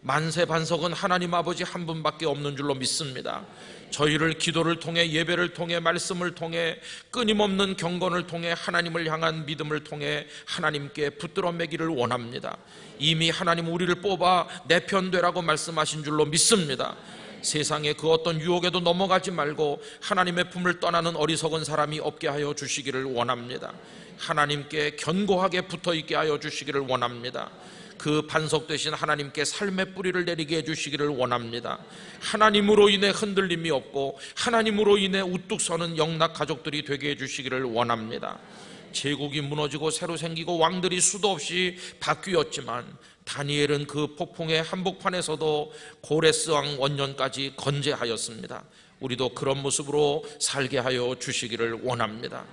만세 반석은 하나님 아버지 한 분밖에 없는 줄로 믿습니다. 저희를 기도를 통해, 예배를 통해, 말씀을 통해, 끊임없는 경건을 통해, 하나님을 향한 믿음을 통해 하나님께 붙들어 매기를 원합니다. 이미 하나님 우리를 뽑아 내 편 되라고 말씀하신 줄로 믿습니다. 세상의 그 어떤 유혹에도 넘어가지 말고 하나님의 품을 떠나는 어리석은 사람이 없게 하여 주시기를 원합니다. 하나님께 견고하게 붙어있게 하여 주시기를 원합니다. 그 반석 되신 하나님께 삶의 뿌리를 내리게 해주시기를 원합니다. 하나님으로 인해 흔들림이 없고 하나님으로 인해 우뚝 서는 영락 가족들이 되게 해주시기를 원합니다. 제국이 무너지고 새로 생기고 왕들이 수도 없이 바뀌었지만 다니엘은 그 폭풍의 한복판에서도 고레스 왕 원년까지 건재하였습니다. 우리도 그런 모습으로 살게 하여 주시기를 원합니다.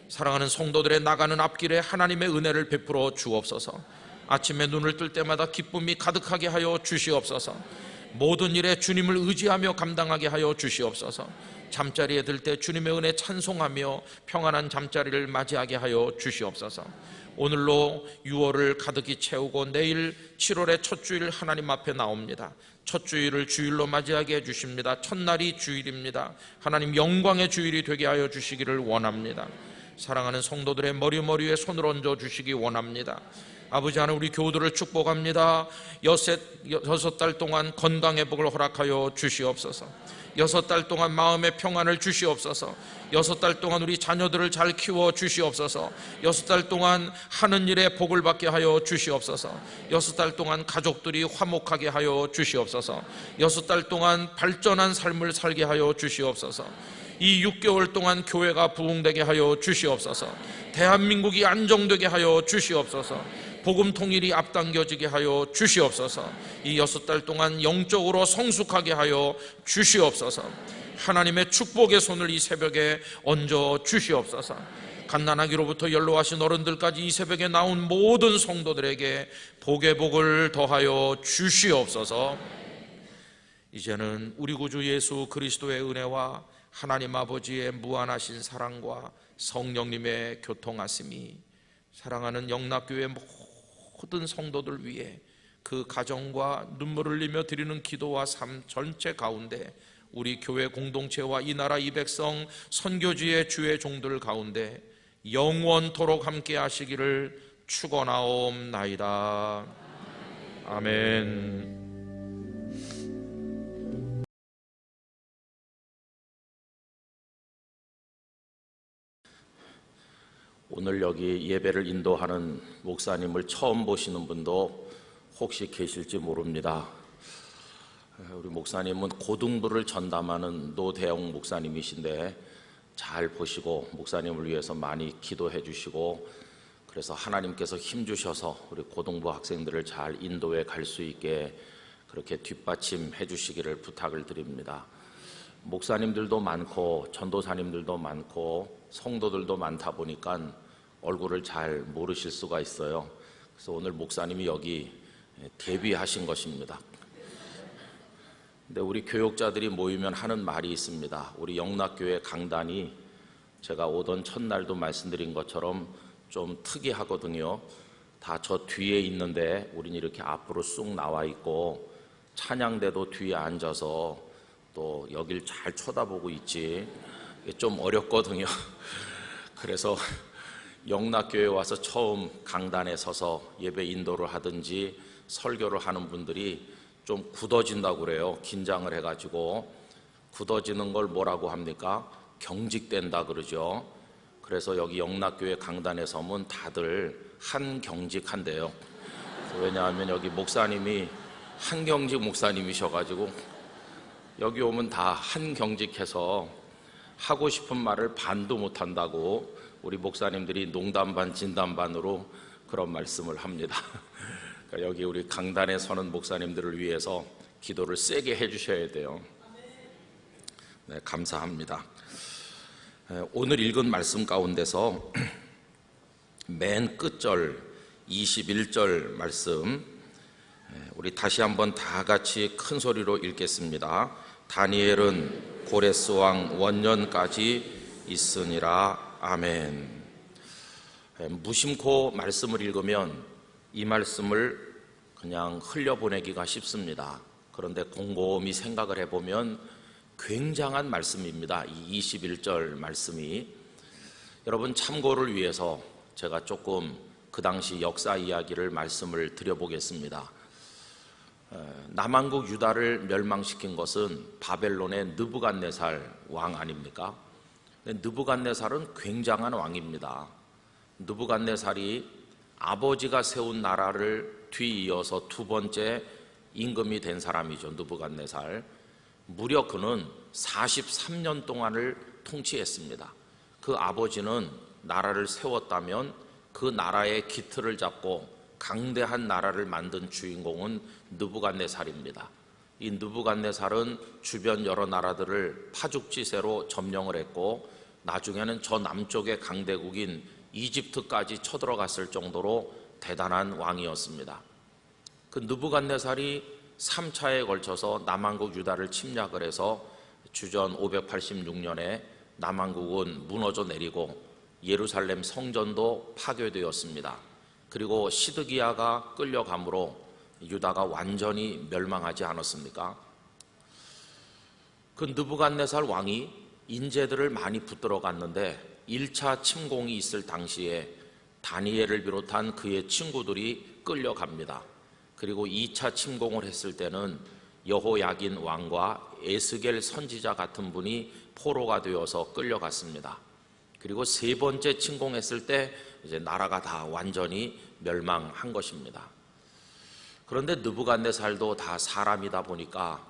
사랑하는 성도들의 나가는 앞길에 하나님의 은혜를 베풀어 주옵소서. 아침에 눈을 뜰 때마다 기쁨이 가득하게 하여 주시옵소서. 모든 일에 주님을 의지하며 감당하게 하여 주시옵소서. 잠자리에 들 때 주님의 은혜 찬송하며 평안한 잠자리를 맞이하게 하여 주시옵소서. 오늘로 6월을 가득히 채우고 내일 7월의 첫 주일 하나님 앞에 나옵니다. 첫 주일을 주일로 맞이하게 해주십니다. 첫날이 주일입니다. 하나님 영광의 주일이 되게 하여 주시기를 원합니다. 사랑하는 성도들의 머리에 손을 얹어 주시기 원합니다. 아버지 하나님, 우리 교우들을 축복합니다. 6달 동안 건강회복을 허락하여 주시옵소서. 6달 동안 마음의 평안을 주시옵소서. 6달 동안 우리 자녀들을 잘 키워 주시옵소서. 6달 동안 하는 일에 복을 받게 하여 주시옵소서. 6달 동안 가족들이 화목하게 하여 주시옵소서. 6달 동안 발전한 삶을 살게 하여 주시옵소서. 이 6개월 동안 교회가 부흥되게 하여 주시옵소서. 대한민국이 안정되게 하여 주시옵소서. 복음 통일이 앞당겨지게 하여 주시옵소서. 이 6달 동안 영적으로 성숙하게 하여 주시옵소서. 하나님의 축복의 손을 이 새벽에 얹어 주시옵소서. 갓난아기로부터 연로하신 어른들까지 이 새벽에 나온 모든 성도들에게 복의 복을 더하여 주시옵소서. 이제는 우리 구주 예수 그리스도의 은혜와 하나님 아버지의 무한하신 사랑과 성령님의 교통하심이 사랑하는 영락교회 모든 성도들 위해 그 가정과 눈물을 흘리며 드리는 기도와 삶 전체 가운데 우리 교회 공동체와 이 나라 이 백성 선교지의 주의 종들 가운데 영원토록 함께 하시기를 축원하옵나이다. 아멘. 오늘 여기 예배를 인도하는 목사님을 처음 보시는 분도 혹시 계실지 모릅니다. 우리 목사님은 고등부를 전담하는 노대영 목사님이신데 잘 보시고 목사님을 위해서 많이 기도해 주시고, 그래서 하나님께서 힘 주셔서 우리 고등부 학생들을 잘 인도해 갈 수 있게 그렇게 뒷받침해 주시기를 부탁을 드립니다. 목사님들도 많고 전도사님들도 많고 성도들도 많다 보니까 얼굴을 잘 모르실 수가 있어요. 그래서 오늘 목사님이 여기 데뷔하신 것입니다. 근데 우리 교육자들이 모이면 하는 말이 있습니다. 우리 영락교회 강단이 제가 오던 첫날도 말씀드린 것처럼 좀 특이하거든요. 다 저 뒤에 있는데 우린 이렇게 앞으로 쑥 나와 있고 찬양대도 뒤에 앉아서 또 여길 잘 쳐다보고 있지. 좀 어렵거든요. 그래서 영락교회에 와서 처음 강단에 서서 예배 인도를 하든지 설교를 하는 분들이 좀 굳어진다고 그래요. 긴장을 해가지고. 굳어지는 걸 뭐라고 합니까? 경직된다 그러죠. 그래서 여기 영락교회 강단에 서면 다들 한경직한대요. 왜냐하면 여기 목사님이 한경직 목사님이셔가지고 여기 오면 다 한경직해서 하고 싶은 말을 반도 못한다고 우리 목사님들이 농담 반 진담 반으로 그런 말씀을 합니다. 그러니까 여기 우리 강단에 서는 목사님들을 위해서 기도를 세게 해주셔야 돼요. 네, 감사합니다. 오늘 읽은 말씀 가운데서 맨 끝절 21절 말씀 우리 다시 한번 다 같이 큰 소리로 읽겠습니다. 다니엘은 고레스 왕 원년까지 있으니라. 아멘. 무심코 말씀을 읽으면 이 말씀을 그냥 흘려보내기가 쉽습니다. 그런데 곰곰이 생각을 해보면 굉장한 말씀입니다. 이 21절 말씀이. 여러분 참고를 위해서 제가 조금 그 당시 역사 이야기를 말씀을 드려보겠습니다. 남한국 유다를 멸망시킨 것은 바벨론의 느부갓네살 왕 아닙니까? 느부갓네살은 굉장한 왕입니다. 느부갓네살이 아버지가 세운 나라를 뒤이어서 두 번째 임금이 된 사람이죠. 느부갓네살. 무려 그는 43년 동안을 통치했습니다. 그 아버지는 나라를 세웠다면 그 나라의 기틀을 잡고 강대한 나라를 만든 주인공은 느부갓네살입니다. 이 느부갓네살은 주변 여러 나라들을 파죽지세로 점령을 했고 나중에는 저 남쪽의 강대국인 이집트까지 쳐들어갔을 정도로 대단한 왕이었습니다. 그 느부갓네살이 3차에 걸쳐서 남한국 유다를 침략을 해서 주전 586년에 남한국은 무너져 내리고 예루살렘 성전도 파괴되었습니다. 그리고 시드기야가 끌려감으로 유다가 완전히 멸망하지 않았습니까? 그 느부갓네살 왕이 인재들을 많이 붙들어 갔는데 1차 침공이 있을 당시에 다니엘을 비롯한 그의 친구들이 끌려갑니다. 그리고 2차 침공을 했을 때는 여호야긴 왕과 에스겔 선지자 같은 분이 포로가 되어서 끌려갔습니다. 그리고 세 번째 침공했을 때 이제 나라가 다 완전히 멸망한 것입니다. 그런데 느부갓네살도 다 사람이다 보니까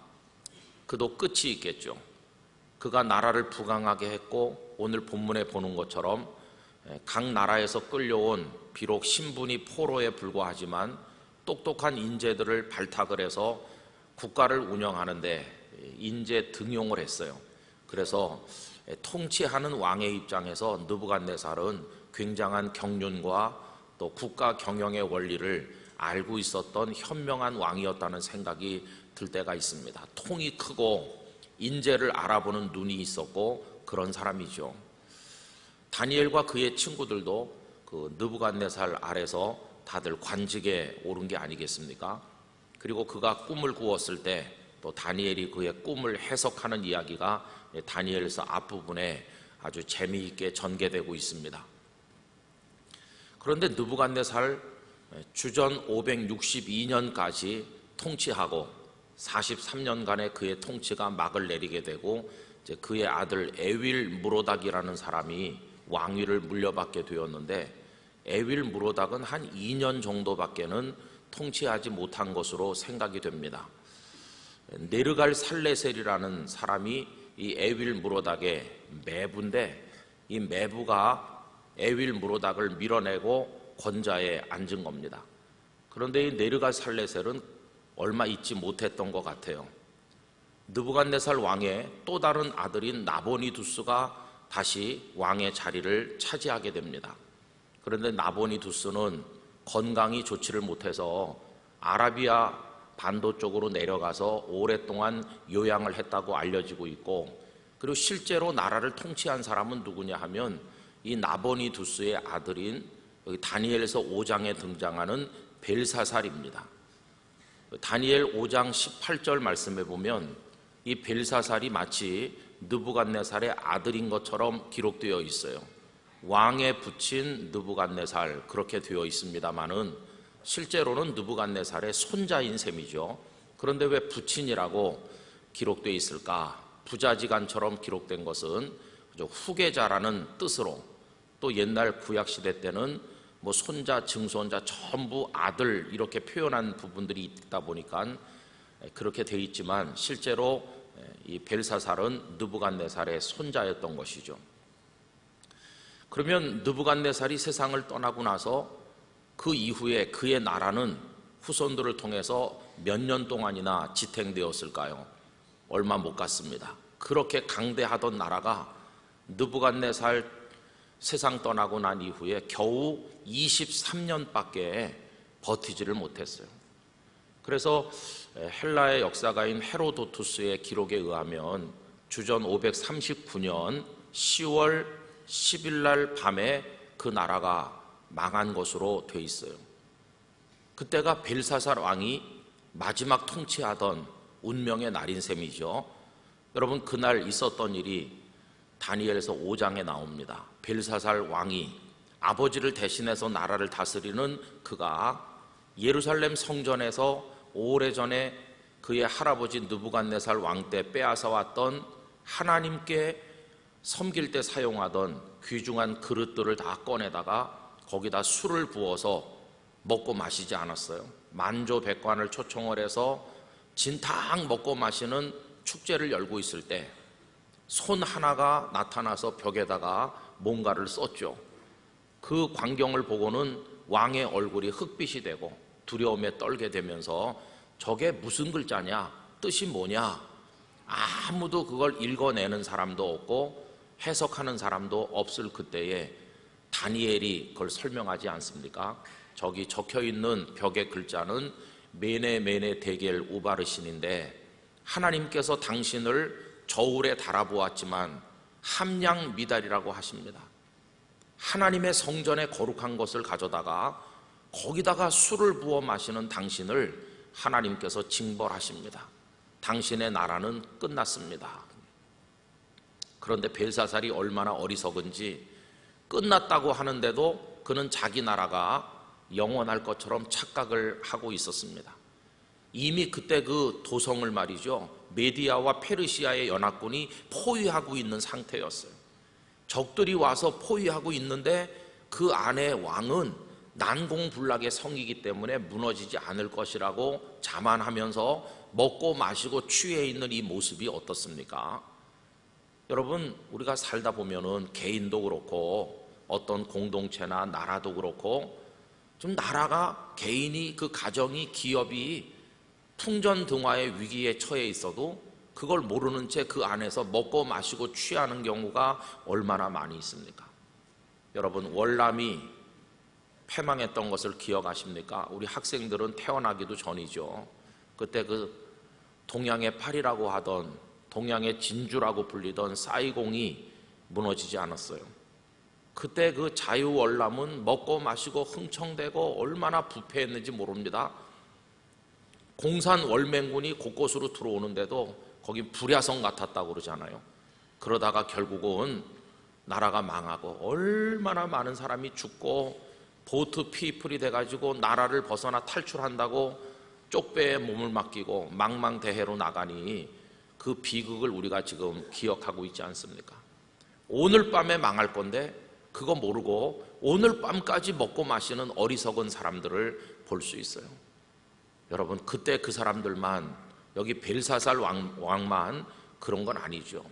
그도 끝이 있겠죠. 그가 나라를 부강하게 했고 오늘 본문에 보는 것처럼 각 나라에서 끌려온 비록 신분이 포로에 불과하지만 똑똑한 인재들을 발탁을 해서 국가를 운영하는데 인재 등용을 했어요. 그래서 통치하는 왕의 입장에서 느부갓네살은 굉장한 경륜과 또 국가 경영의 원리를 알고 있었던 현명한 왕이었다는 생각이 들 때가 있습니다. 통이 크고 인재를 알아보는 눈이 있었고 그런 사람이죠. 다니엘과 그의 친구들도 그 느부갓네살 아래서 다들 관직에 오른 게 아니겠습니까? 그리고 그가 꿈을 꾸었을 때 또 다니엘이 그의 꿈을 해석하는 이야기가 다니엘서 앞부분에 아주 재미있게 전개되고 있습니다. 그런데 느부갓네살 주전 562년까지 통치하고 43년간의 그의 통치가 막을 내리게 되고 이제 그의 아들 에윌 무로닥이라는 사람이 왕위를 물려받게 되었는데 에윌 무로닥은 한 2년 정도밖에는 통치하지 못한 것으로 생각이 됩니다. 네르갈 살레셀이라는 사람이 이 에윌 무로닥의 매부인데 이 매부가 에윌 무로닥을 밀어내고 권좌에 앉은 겁니다. 그런데 이 네르갈 살레셀은 얼마 있지 못했던 것 같아요. 느부갓네살 왕의 또 다른 아들인 나보니두스가 다시 왕의 자리를 차지하게 됩니다. 그런데 나보니두스는 건강이 좋지를 못해서 아라비아 반도 쪽으로 내려가서 오랫동안 요양을 했다고 알려지고 있고 그리고 실제로 나라를 통치한 사람은 누구냐 하면 이 나보니두스의 아들인 여기 다니엘서 5장에 등장하는 벨사살입니다. 다니엘 5장 18절 말씀에 보면 이 벨사살이 마치 느부갓네살의 아들인 것처럼 기록되어 있어요. 왕에 붙인 느부갓네살 그렇게 되어 있습니다마는 실제로는 느부갓네살의 손자인 셈이죠. 그런데 왜 부친이라고 기록되어 있을까? 부자지간처럼 기록된 것은 후계자라는 뜻으로 또 옛날 구약시대 때는 뭐 손자, 증손자 전부 아들 이렇게 표현한 부분들이 있다 보니까 그렇게 돼 있지만 실제로 이 벨사살은 느부갓네살의 손자였던 것이죠. 그러면 느부갓네살이 세상을 떠나고 나서 그 이후에 그의 나라는 후손들을 통해서 몇 년 동안이나 지탱되었을까요? 얼마 못 갔습니다. 그렇게 강대하던 나라가 느부갓네살 세상 떠나고 난 이후에 겨우 23년밖에 버티지를 못했어요. 그래서 헬라의 역사가인 헤로도투스의 기록에 의하면 주전 539년 10월 10일 날 밤에 그 나라가 망한 것으로 돼 있어요. 그때가 벨사살 왕이 마지막 통치하던 운명의 날인 셈이죠. 여러분, 그날 있었던 일이 다니엘서 5장에 나옵니다. 벨사살 왕이 아버지를 대신해서 나라를 다스리는 그가 예루살렘 성전에서 오래전에 그의 할아버지 느부갓네살 왕 때 빼앗아왔던 하나님께 섬길 때 사용하던 귀중한 그릇들을 다 꺼내다가 거기다 술을 부어서 먹고 마시지 않았어요. 만조백관을 초청을 해서 진탕 먹고 마시는 축제를 열고 있을 때 손 하나가 나타나서 벽에다가 뭔가를 썼죠. 그 광경을 보고는 왕의 얼굴이 흑빛이 되고 두려움에 떨게 되면서 저게 무슨 글자냐, 뜻이 뭐냐, 아무도 그걸 읽어내는 사람도 없고 해석하는 사람도 없을 그때에 다니엘이 그걸 설명하지 않습니까? 저기 적혀있는 벽의 글자는 메네 메네 데겔 우바르신인데, 하나님께서 당신을 저울에 달아보았지만 함량 미달이라고 하십니다. 하나님의 성전에 거룩한 것을 가져다가 거기다가 술을 부어 마시는 당신을 하나님께서 징벌하십니다. 당신의 나라는 끝났습니다. 그런데 벨사살이 얼마나 어리석은지 끝났다고 하는데도 그는 자기 나라가 영원할 것처럼 착각을 하고 있었습니다. 이미 그때 그 도성을 말이죠, 메디아와 페르시아의 연합군이 포위하고 있는 상태였어요. 적들이 와서 포위하고 있는데 그 안에 왕은 난공불락의 성이기 때문에 무너지지 않을 것이라고 자만하면서 먹고 마시고 취해 있는 이 모습이 어떻습니까? 여러분, 우리가 살다 보면은 개인도 그렇고 어떤 공동체나 나라도 그렇고 좀 나라가, 개인이, 그 가정이, 기업이 풍전등화의 위기에 처해 있어도 그걸 모르는 채 그 안에서 먹고 마시고 취하는 경우가 얼마나 많이 있습니까? 여러분, 월남이 패망했던 것을 기억하십니까? 우리 학생들은 태어나기도 전이죠. 그때 그 동양의 팔이라고 하던, 동양의 진주라고 불리던 사이공이 무너지지 않았어요. 그때 그 자유월남은 먹고 마시고 흥청대고 얼마나 부패했는지 모릅니다. 공산 월맹군이 곳곳으로 들어오는데도 거기 불야성 같았다고 그러잖아요. 그러다가 결국은 나라가 망하고 얼마나 많은 사람이 죽고 보트 피플이 돼가지고 나라를 벗어나 탈출한다고 쪽배에 몸을 맡기고 망망대해로 나가니 그 비극을 우리가 지금 기억하고 있지 않습니까? 오늘 밤에 망할 건데 그거 모르고 오늘 밤까지 먹고 마시는 어리석은 사람들을 볼 수 있어요. 여러분, 그때 그 사람들만, 여기 벨사살 왕만 그런 건 아니죠.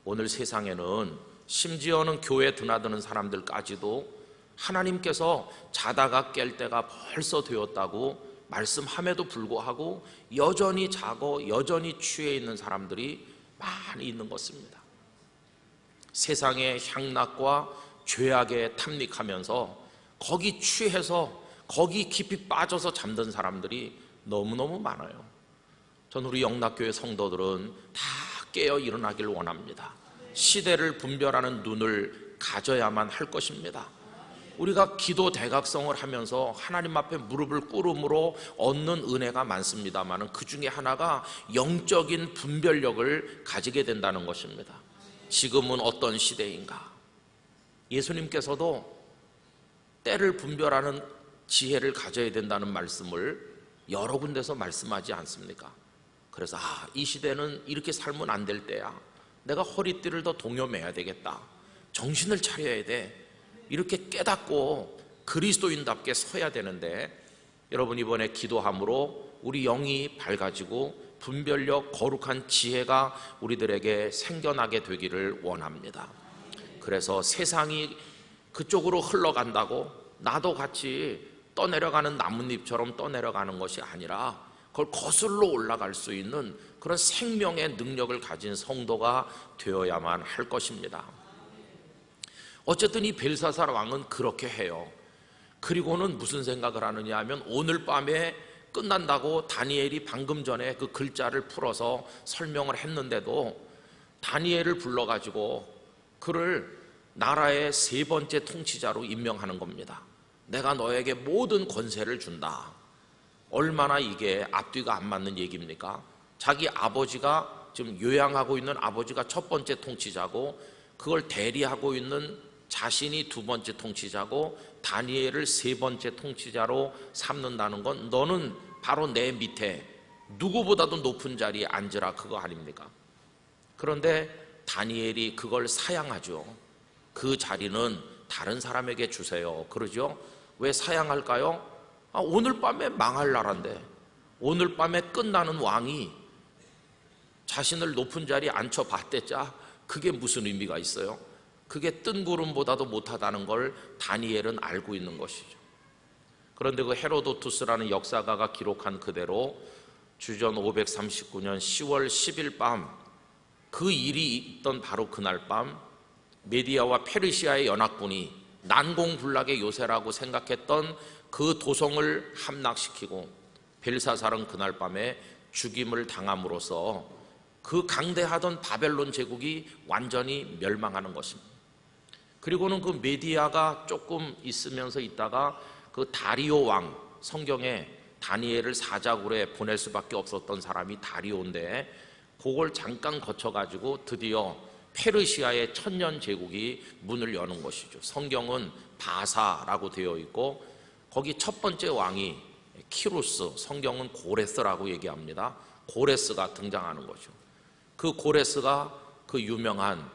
오늘 세상에는 심지어는 교회에 드나드는 사람들까지도 하나님께서 자다가 깰 때가 벌써 되었다고 말씀함에도 불구하고 여전히 자고 여전히 취해 있는 사람들이 많이 있는 것입니다. 세상의 향락과 죄악에 탐닉하면서 거기 취해서 거기 깊이 빠져서 잠든 사람들이 너무너무 많아요. 전 우리 영락교회 성도들은 다 깨어 일어나길 원합니다. 시대를 분별하는 눈을 가져야만 할 것입니다. 우리가 기도 대각성을 하면서 하나님 앞에 무릎을 꿇음으로 얻는 은혜가 많습니다만 그 중에 하나가 영적인 분별력을 가지게 된다는 것입니다. 지금은 어떤 시대인가? 예수님께서도 때를 분별하는 지혜를 가져야 된다는 말씀을 여러 군데서 말씀하지 않습니까? 그래서 이 시대는 이렇게 살면 안 될 때야. 내가 허리띠를 더 동여매야 되겠다. 정신을 차려야 돼. 이렇게 깨닫고 그리스도인답게 서야 되는데, 여러분, 이번에 기도함으로 우리 영이 밝아지고 분별력, 거룩한 지혜가 우리들에게 생겨나게 되기를 원합니다. 그래서 세상이 그쪽으로 흘러간다고 나도 같이 떠내려가는 나뭇잎처럼 떠내려가는 것이 아니라 그걸 거슬러 올라갈 수 있는 그런 생명의 능력을 가진 성도가 되어야만 할 것입니다. 어쨌든 이 벨사살 왕은 그렇게 해요. 그리고는 무슨 생각을 하느냐 하면, 오늘 밤에 끝난다고 다니엘이 방금 전에 그 글자를 풀어서 설명을 했는데도 다니엘을 불러가지고 그를 나라의 세 번째 통치자로 임명하는 겁니다. 내가 너에게 모든 권세를 준다. 얼마나 이게 앞뒤가 안 맞는 얘기입니까? 자기 아버지가 지금 요양하고 있는 아버지가 첫 번째 통치자고 그걸 대리하고 있는 자신이 두 번째 통치자고 다니엘을 세 번째 통치자로 삼는다는 건 너는 바로 내 밑에 누구보다도 높은 자리에 앉으라 그거 아닙니까? 그런데 다니엘이 그걸 사양하죠. 그 자리는 다른 사람에게 주세요. 그러죠? 왜 사양할까요? 오늘 밤에 망할 나라인데 오늘 밤에 끝나는 왕이 자신을 높은 자리에 앉혀봤댔자 그게 무슨 의미가 있어요? 그게 뜬구름보다도 못하다는 걸 다니엘은 알고 있는 것이죠. 그런데 그 헤로도투스라는 역사가가 기록한 그대로 주전 539년 10월 10일 밤 그 일이 있던 바로 그날 밤 메디아와 페르시아의 연합군이 난공불락의 요새라고 생각했던 그 도성을 함락시키고 벨사살은 그날 밤에 죽임을 당함으로써 그 강대하던 바벨론 제국이 완전히 멸망하는 것입니다. 그리고는 그 메디아가 조금 있으면서 있다가 그 다리오 왕, 성경에 다니엘을 사자굴에 보낼 수밖에 없었던 사람이 다리오인데 그걸 잠깐 거쳐가지고 드디어 페르시아의 천년 제국이 문을 여는 것이죠. 성경은 바사라고 되어 있고 거기 첫 번째 왕이 키루스, 성경은 고레스라고 얘기합니다. 고레스가 등장하는 거죠. 그 고레스가 그 유명한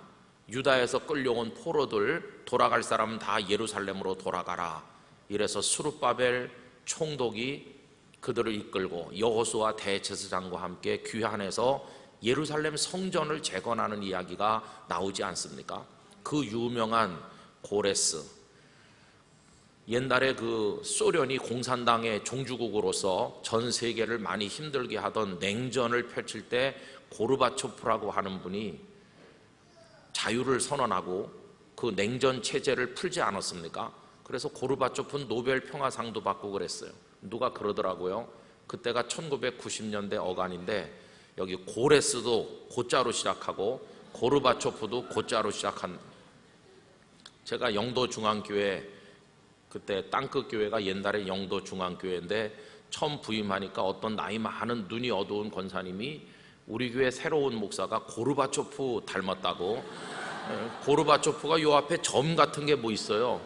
유다에서 끌려온 포로들 돌아갈 사람은 다 예루살렘으로 돌아가라. 이래서 스룹바벨 총독이 그들을 이끌고 여호수아 대제사장과 함께 귀환해서 예루살렘 성전을 재건하는 이야기가 나오지 않습니까? 그 유명한 고레스, 옛날에 그 소련이 공산당의 종주국으로서 전 세계를 많이 힘들게 하던 냉전을 펼칠 때 고르바초프라고 하는 분이 자유를 선언하고 그 냉전 체제를 풀지 않았습니까? 그래서 고르바초프는 노벨 평화상도 받고 그랬어요. 누가 그러더라고요. 그때가 1990년대 어간인데 여기 고레스도 고자로 시작하고 고르바초프도 고자로 시작한, 제가 영도중앙교회 그때 땅끝 교회가 옛날에 영도중앙교회인데 처음 부임하니까 어떤 나이 많은 눈이 어두운 권사님이 우리 교회 새로운 목사가 고르바초프 닮았다고. 고르바초프가 요 앞에 점 같은 게 뭐 있어요.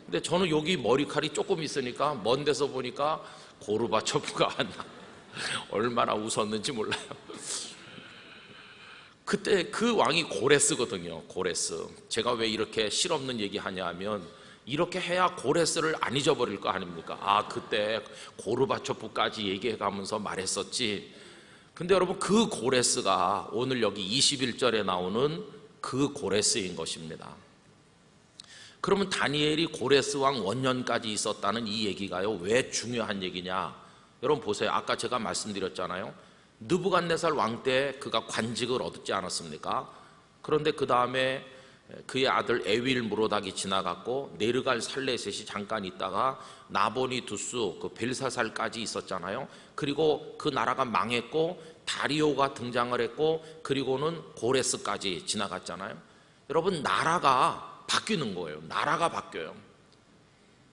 근데 저는 여기 머리칼이 조금 있으니까 먼 데서 보니까 고르바초프가 안 나. 얼마나 웃었는지 몰라요. 그때 그 왕이 고레스거든요. 고레스. 제가 왜 이렇게 실없는 얘기하냐 하면 이렇게 해야 고레스를 안 잊어버릴 거 아닙니까? 그때 고르바초프까지 얘기해가면서 말했었지. 근데 여러분 그 고레스가 오늘 여기 21절에 나오는 그 고레스인 것입니다. 그러면 다니엘이 고레스 왕 원년까지 있었다는 이 얘기가요 왜 중요한 얘기냐? 여러분 보세요. 아까 제가 말씀드렸잖아요. 느부갓네살 왕 때 그가 관직을 얻지 않았습니까? 그런데 그 다음에 그의 아들 에윌 무로닥이 지나갔고 네르갈 살레셋이 잠깐 있다가 나보니두스 그 벨사살까지 있었잖아요. 그리고 그 나라가 망했고 다리오가 등장을 했고 그리고는 고레스까지 지나갔잖아요. 여러분 나라가 바뀌는 거예요. 나라가 바뀌어요.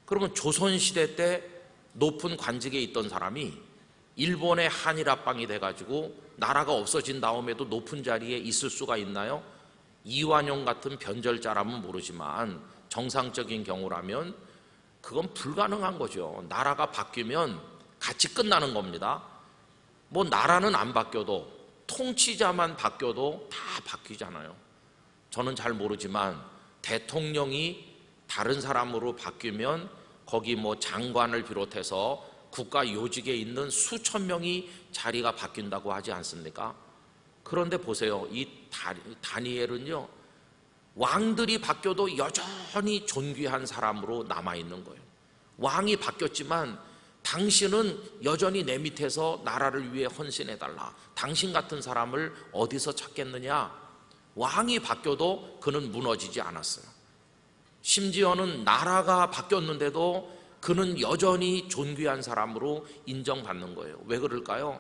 그러면 조선시대 때 높은 관직에 있던 사람이 일본의 한일합방이 돼가지고 나라가 없어진 다음에도 높은 자리에 있을 수가 있나요? 이완용 같은 변절자라면 모르지만 정상적인 경우라면 그건 불가능한 거죠. 나라가 바뀌면 같이 끝나는 겁니다. 뭐 나라는 안 바뀌어도 통치자만 바뀌어도 다 바뀌잖아요. 저는 잘 모르지만 대통령이 다른 사람으로 바뀌면 거기 뭐 장관을 비롯해서 국가 요직에 있는 수천 명이 자리가 바뀐다고 하지 않습니까? 그런데 보세요. 이 다니엘은요 왕들이 바뀌어도 여전히 존귀한 사람으로 남아있는 거예요. 왕이 바뀌었지만 당신은 여전히 내 밑에서 나라를 위해 헌신해달라. 당신 같은 사람을 어디서 찾겠느냐? 왕이 바뀌어도 그는 무너지지 않았어요. 심지어는 나라가 바뀌었는데도 그는 여전히 존귀한 사람으로 인정받는 거예요. 왜 그럴까요?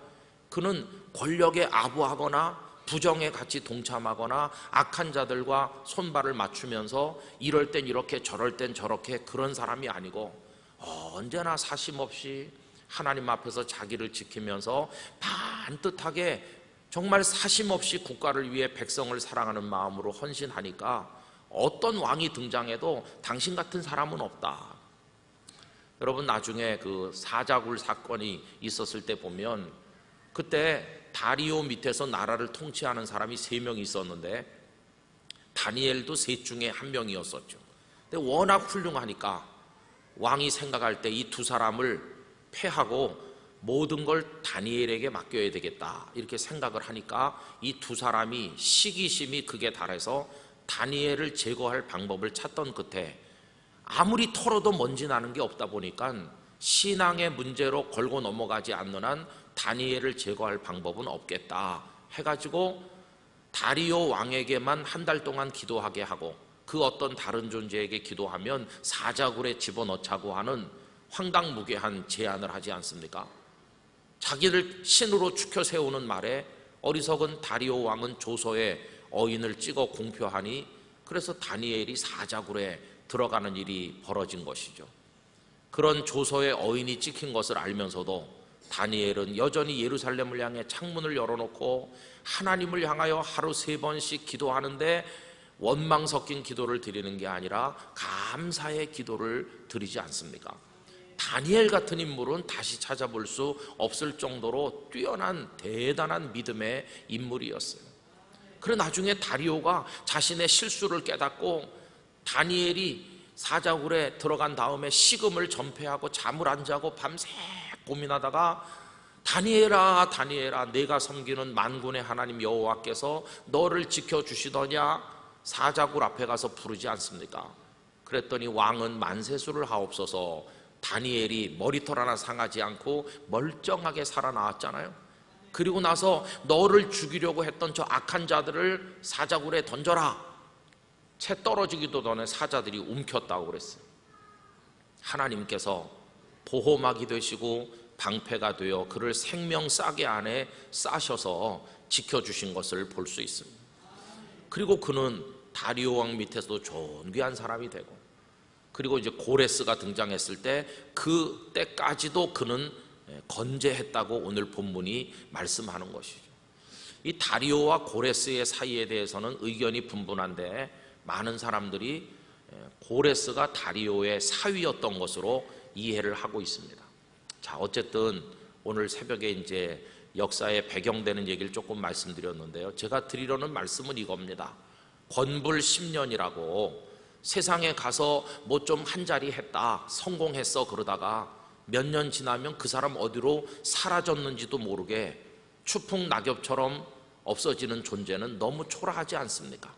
그는 권력에 아부하거나 부정에 같이 동참하거나 악한 자들과 손발을 맞추면서 이럴 땐 이렇게 저럴 땐 저렇게 그런 사람이 아니고 언제나 사심없이 하나님 앞에서 자기를 지키면서 반듯하게 정말 사심없이 국가를 위해 백성을 사랑하는 마음으로 헌신하니까 어떤 왕이 등장해도 당신 같은 사람은 없다. 여러분, 나중에 그 사자굴 사건이 있었을 때 보면 그때 다리오 밑에서 나라를 통치하는 사람이 3명이 있었는데 다니엘도 셋 중에 한 명이었었죠. 근데 워낙 훌륭하니까 왕이 생각할 때 이 2사람을 패하고 모든 걸 다니엘에게 맡겨야 되겠다 이렇게 생각을 하니까 이 2사람이 시기심이 극에 달해서 다니엘을 제거할 방법을 찾던 끝에 아무리 털어도 먼지 나는 게 없다 보니까 신앙의 문제로 걸고 넘어가지 않는 한 다니엘을 제거할 방법은 없겠다 해가지고 다리오 왕에게만 한 달 동안 기도하게 하고 그 어떤 다른 존재에게 기도하면 사자굴에 집어넣자고 하는 황당무계한 제안을 하지 않습니까? 자기를 신으로 추켜 세우는 말에 어리석은 다리오 왕은 조서에 어인을 찍어 공표하니 그래서 다니엘이 사자굴에 들어가는 일이 벌어진 것이죠. 그런 조서에 어인이 찍힌 것을 알면서도 다니엘은 여전히 예루살렘을 향해 창문을 열어놓고 하나님을 향하여 하루 3번씩 기도하는데 원망 섞인 기도를 드리는 게 아니라 감사의 기도를 드리지 않습니까? 다니엘 같은 인물은 다시 찾아볼 수 없을 정도로 뛰어난 대단한 믿음의 인물이었어요. 그래 나중에 다리오가 자신의 실수를 깨닫고 다니엘이 사자굴에 들어간 다음에 식음을 전폐하고 잠을 안 자고 밤새 고민하다가 다니엘아 다니엘아 내가 섬기는 만군의 하나님 여호와께서 너를 지켜주시더냐 사자굴 앞에 가서 부르지 않습니까? 그랬더니 왕은 만세수를 하옵소서 다니엘이 머리털 하나 상하지 않고 멀쩡하게 살아나왔잖아요. 그리고 나서 너를 죽이려고 했던 저 악한 자들을 사자굴에 던져라. 채 떨어지기도 전에 사자들이 움켰다고 그랬어요. 하나님께서 보호막이 되시고 방패가 되어 그를 생명싸개 안에 싸셔서 지켜주신 것을 볼 수 있습니다. 그리고 그는 다리오 왕 밑에서도 존귀한 사람이 되고 그리고 이제 고레스가 등장했을 때 그 때까지도 그는 건재했다고 오늘 본문이 말씀하는 것이죠. 이 다리오와 고레스의 사이에 대해서는 의견이 분분한데 많은 사람들이 고레스가 다리오의 사위였던 것으로 이해를 하고 있습니다. 자, 어쨌든 오늘 새벽에 이제 역사에 배경되는 얘기를 조금 말씀드렸는데요. 제가 드리려는 말씀은 이겁니다. 권불 10년이라고 세상에 가서 뭐 좀 한 자리 했다, 성공했어 그러다가 몇 년 지나면 그 사람 어디로 사라졌는지도 모르게 추풍 낙엽처럼 없어지는 존재는 너무 초라하지 않습니까?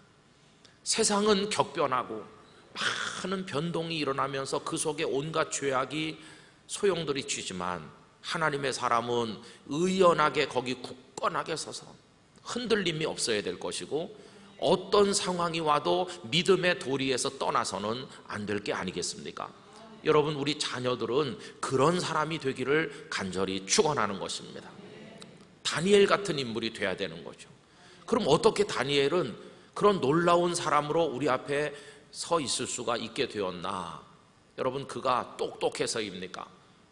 세상은 격변하고 많은 변동이 일어나면서 그 속에 온갖 죄악이 소용돌이 치지만 하나님의 사람은 의연하게 거기 굳건하게 서서 흔들림이 없어야 될 것이고 어떤 상황이 와도 믿음의 도리에서 떠나서는 안 될 게 아니겠습니까? 여러분, 우리 자녀들은 그런 사람이 되기를 간절히 축원하는 것입니다. 다니엘 같은 인물이 돼야 되는 거죠. 그럼 어떻게 다니엘은 그런 놀라운 사람으로 우리 앞에 서 있을 수가 있게 되었나? 여러분, 그가 똑똑해서입니까?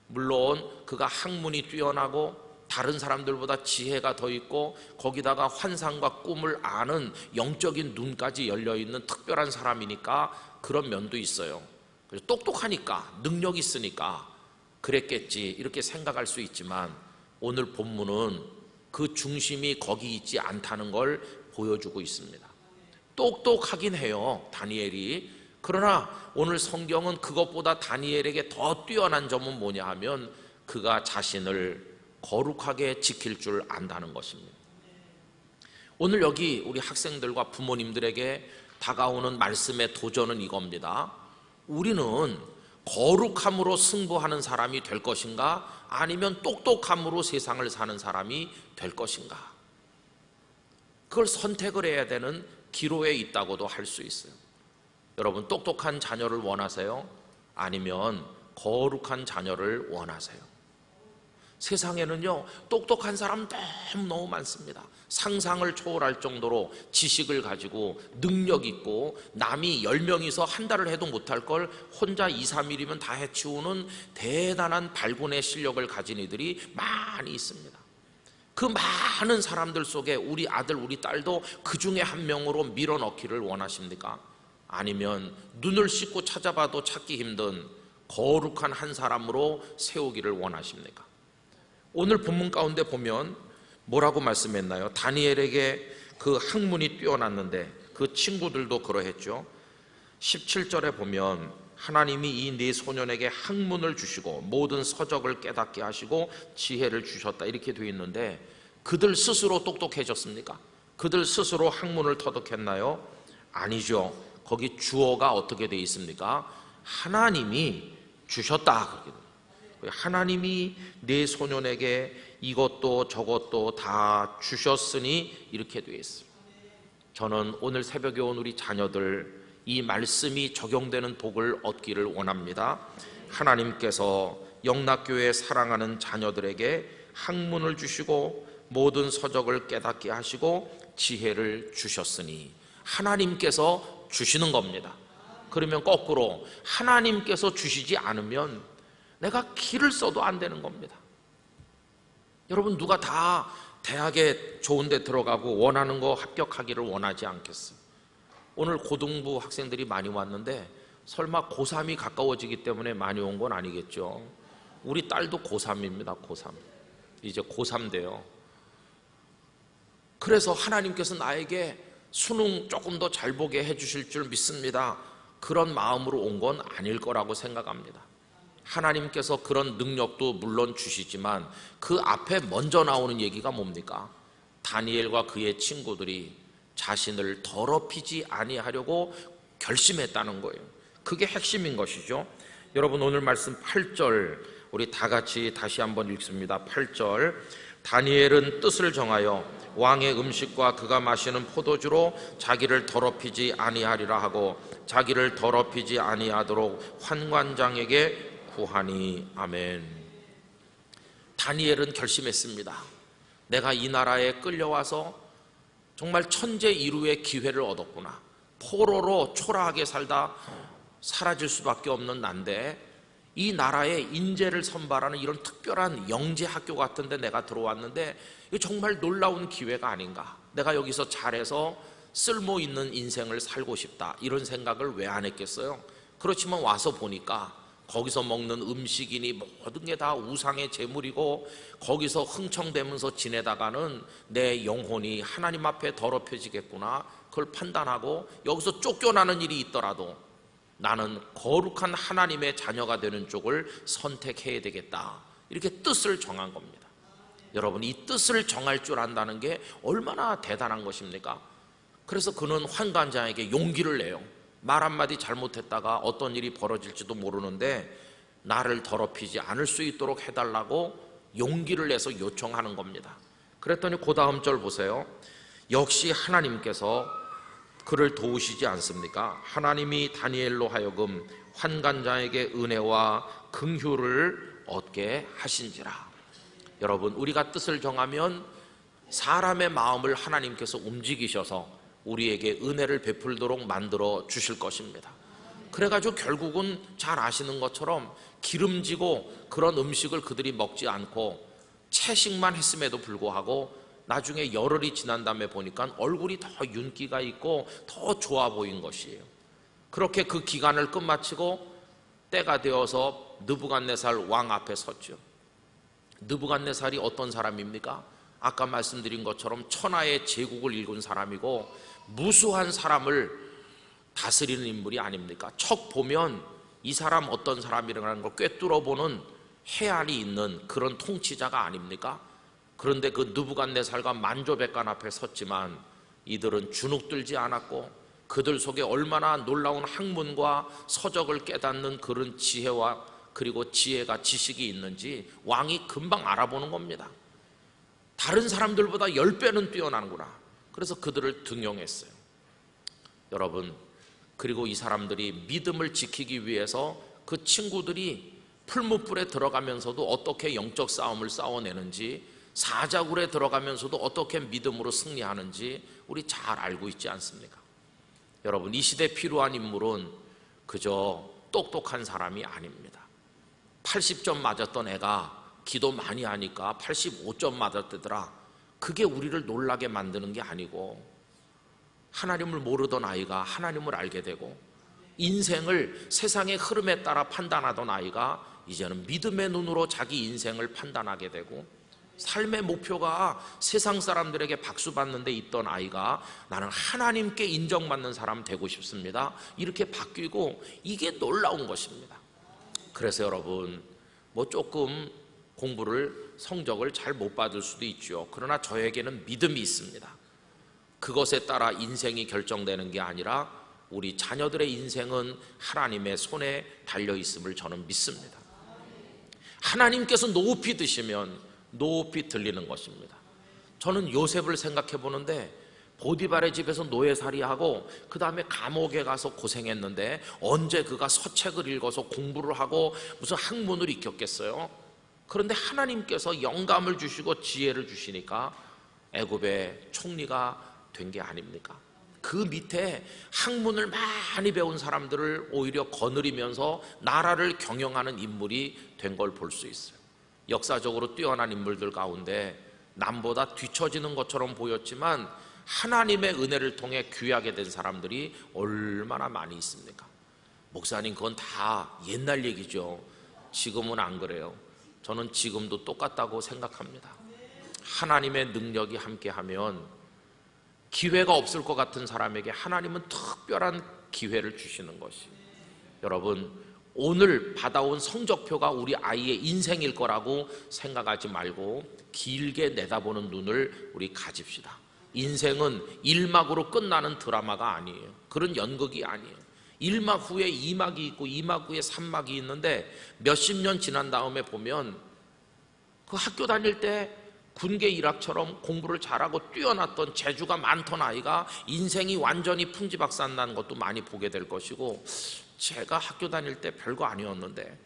물론 그가 학문이 뛰어나고 다른 사람들보다 지혜가 더 있고 거기다가 환상과 꿈을 아는 영적인 눈까지 열려있는 특별한 사람이니까 그런 면도 있어요. 그래서 똑똑하니까 능력 있으니까 그랬겠지 이렇게 생각할 수 있지만 오늘 본문은 그 중심이 거기 있지 않다는 걸 보여주고 있습니다. 똑똑하긴 해요, 다니엘이. 그러나 오늘 성경은 그것보다 다니엘에게 더 뛰어난 점은 뭐냐 하면 그가 자신을 거룩하게 지킬 줄 안다는 것입니다. 오늘 여기 우리 학생들과 부모님들에게 다가오는 말씀의 도전은 이겁니다. 우리는 거룩함으로 승부하는 사람이 될 것인가 아니면 똑똑함으로 세상을 사는 사람이 될 것인가? 그걸 선택을 해야 되는 기로에 있다고도 할 수 있어요. 여러분, 똑똑한 자녀를 원하세요? 아니면 거룩한 자녀를 원하세요? 세상에는요, 똑똑한 사람 너무 많습니다. 상상을 초월할 정도로 지식을 가지고 능력 있고 남이 10명이서 한 달을 해도 못할 걸 혼자 2, 3일이면 다 해치우는 대단한 발군의 실력을 가진 이들이 많이 있습니다. 그 많은 사람들 속에 우리 아들, 우리 딸도 그 중에 한 명으로 밀어넣기를 원하십니까? 아니면 눈을 씻고 찾아봐도 찾기 힘든 거룩한 한 사람으로 세우기를 원하십니까? 오늘 본문 가운데 보면 뭐라고 말씀했나요? 다니엘에게 그 학문이 뛰어났는데 그 친구들도 그러했죠. 17절에 보면 하나님이 이 네 소년에게 학문을 주시고 모든 서적을 깨닫게 하시고 지혜를 주셨다, 이렇게 되어 있는데 그들 스스로 똑똑해졌습니까? 그들 스스로 학문을 터득했나요? 아니죠. 거기 주어가 어떻게 되어 있습니까? 하나님이 주셨다. 하나님이 네 소년에게 이것도 저것도 다 주셨으니 이렇게 되어 있습니다. 저는 오늘 새벽에 온 우리 자녀들 이 말씀이 적용되는 복을 얻기를 원합니다. 하나님께서 영락교회 사랑하는 자녀들에게 학문을 주시고 모든 서적을 깨닫게 하시고 지혜를 주셨으니 하나님께서 주시는 겁니다. 그러면 거꾸로 하나님께서 주시지 않으면 내가 길을 써도 안 되는 겁니다. 여러분, 누가 다 대학에 좋은 데 들어가고 원하는 거 합격하기를 원하지 않겠어요? 오늘 고등부 학생들이 많이 왔는데 설마 고3이 가까워지기 때문에 많이 온 건 아니겠죠? 우리 딸도 고3입니다. 고3 이제 고3 돼요. 그래서 하나님께서 나에게 수능 조금 더 잘 보게 해주실 줄 믿습니다. 그런 마음으로 온 건 아닐 거라고 생각합니다. 하나님께서 그런 능력도 물론 주시지만 그 앞에 먼저 나오는 얘기가 뭡니까? 다니엘과 그의 친구들이 자신을 더럽히지 아니하려고 결심했다는 거예요. 그게 핵심인 것이죠. 여러분, 오늘 말씀 8절 우리 다 같이 다시 한번 읽습니다. 8절 다니엘은 뜻을 정하여 왕의 음식과 그가 마시는 포도주로 자기를 더럽히지 아니하리라 하고 자기를 더럽히지 아니하도록 환관장에게 구하니. 아멘. 다니엘은 결심했습니다. 내가 이 나라에 끌려와서 정말 천재 이루의 기회를 얻었구나. 포로로 초라하게 살다 사라질 수밖에 없는 난데 이 나라에 인재를 선발하는 이런 특별한 영재 학교 같은 데 내가 들어왔는데 이거 정말 놀라운 기회가 아닌가. 내가 여기서 잘해서 쓸모 있는 인생을 살고 싶다, 이런 생각을 왜 안 했겠어요? 그렇지만 와서 보니까 거기서 먹는 음식이니 모든 게 다 우상의 제물이고 거기서 흥청대면서 지내다가는 내 영혼이 하나님 앞에 더럽혀지겠구나, 그걸 판단하고 여기서 쫓겨나는 일이 있더라도 나는 거룩한 하나님의 자녀가 되는 쪽을 선택해야 되겠다, 이렇게 뜻을 정한 겁니다. 여러분, 이 뜻을 정할 줄 안다는 게 얼마나 대단한 것입니까? 그래서 그는 환관장에게 용기를 내요. 말 한마디 잘못했다가 어떤 일이 벌어질지도 모르는데 나를 더럽히지 않을 수 있도록 해달라고 용기를 내서 요청하는 겁니다. 그랬더니 그 다음 절 보세요. 역시 하나님께서 그를 도우시지 않습니까? 하나님이 다니엘로 하여금 환관장에게 은혜와 긍휼을 얻게 하신지라. 여러분, 우리가 뜻을 정하면 사람의 마음을 하나님께서 움직이셔서 우리에게 은혜를 베풀도록 만들어 주실 것입니다. 그래가지고 결국은 잘 아시는 것처럼 기름지고 그런 음식을 그들이 먹지 않고 채식만 했음에도 불구하고 나중에 열흘이 지난 다음에 보니까 얼굴이 더 윤기가 있고 더 좋아 보인 것이에요. 그렇게 그 기간을 끝마치고 때가 되어서 느부갓네살 왕 앞에 섰죠. 느부갓네살이 어떤 사람입니까? 아까 말씀드린 것처럼 천하의 제국을 일군 사람이고 무수한 사람을 다스리는 인물이 아닙니까? 척 보면 이 사람 어떤 사람이라는 걸 꿰뚫어보는 해안이 있는 그런 통치자가 아닙니까? 그런데 그 느부갓네살과 만조백관 앞에 섰지만 이들은 주눅들지 않았고 그들 속에 얼마나 놀라운 학문과 서적을 깨닫는 그런 지혜와 그리고 지혜가 지식이 있는지 왕이 금방 알아보는 겁니다. 다른 사람들보다 10배는 뛰어나는구나. 그래서 그들을 등용했어요. 여러분, 그리고 이 사람들이 믿음을 지키기 위해서 그 친구들이 풀무불에 들어가면서도 어떻게 영적 싸움을 싸워내는지, 사자굴에 들어가면서도 어떻게 믿음으로 승리하는지 우리 잘 알고 있지 않습니까? 여러분, 이 시대에 필요한 인물은 그저 똑똑한 사람이 아닙니다. 80점 맞았던 애가 기도 많이 하니까 85점 맞았대더라. 그게 우리를 놀라게 만드는 게 아니고, 하나님을 모르던 아이가 하나님을 알게 되고, 인생을 세상의 흐름에 따라 판단하던 아이가 이제는 믿음의 눈으로 자기 인생을 판단하게 되고, 삶의 목표가 세상 사람들에게 박수받는 데 있던 아이가 나는 하나님께 인정받는 사람 되고 싶습니다, 이렇게 바뀌고, 이게 놀라운 것입니다. 그래서 여러분, 조금 공부를, 성적을 잘 못 받을 수도 있죠. 그러나 저에게는 믿음이 있습니다. 그것에 따라 인생이 결정되는 게 아니라 우리 자녀들의 인생은 하나님의 손에 달려있음을 저는 믿습니다. 하나님께서 높이 드시면 높이 들리는 것입니다. 저는 요셉을 생각해 보는데, 보디발의 집에서 노예살이하고 그 다음에 감옥에 가서 고생했는데 언제 그가 서책을 읽어서 공부를 하고 무슨 학문을 익혔겠어요? 그런데 하나님께서 영감을 주시고 지혜를 주시니까 애굽의 총리가 된 게 아닙니까? 그 밑에 학문을 많이 배운 사람들을 오히려 거느리면서 나라를 경영하는 인물이 된 걸 볼 수 있어요. 역사적으로 뛰어난 인물들 가운데 남보다 뒤처지는 것처럼 보였지만 하나님의 은혜를 통해 귀하게 된 사람들이 얼마나 많이 있습니까? 목사님, 그건 다 옛날 얘기죠. 지금은 안 그래요. 저는 지금도 똑같다고 생각합니다. 하나님의 능력이 함께하면 기회가 없을 것 같은 사람에게 하나님은 특별한 기회를 주시는 것이, 여러분, 오늘 받아온 성적표가 우리 아이의 인생일 거라고 생각하지 말고 길게 내다보는 눈을 우리 가집시다. 인생은 1막으로 끝나는 드라마가 아니에요. 그런 연극이 아니에요. 1막 후에 2막이 있고 2막 후에 3막이 있는데 몇십 년 지난 다음에 보면 그 학교 다닐 때 군계 일학처럼 공부를 잘하고 뛰어났던 재주가 많던 아이가 인생이 완전히 풍지박산 난 것도 많이 보게 될 것이고, 제가 학교 다닐 때 별거 아니었는데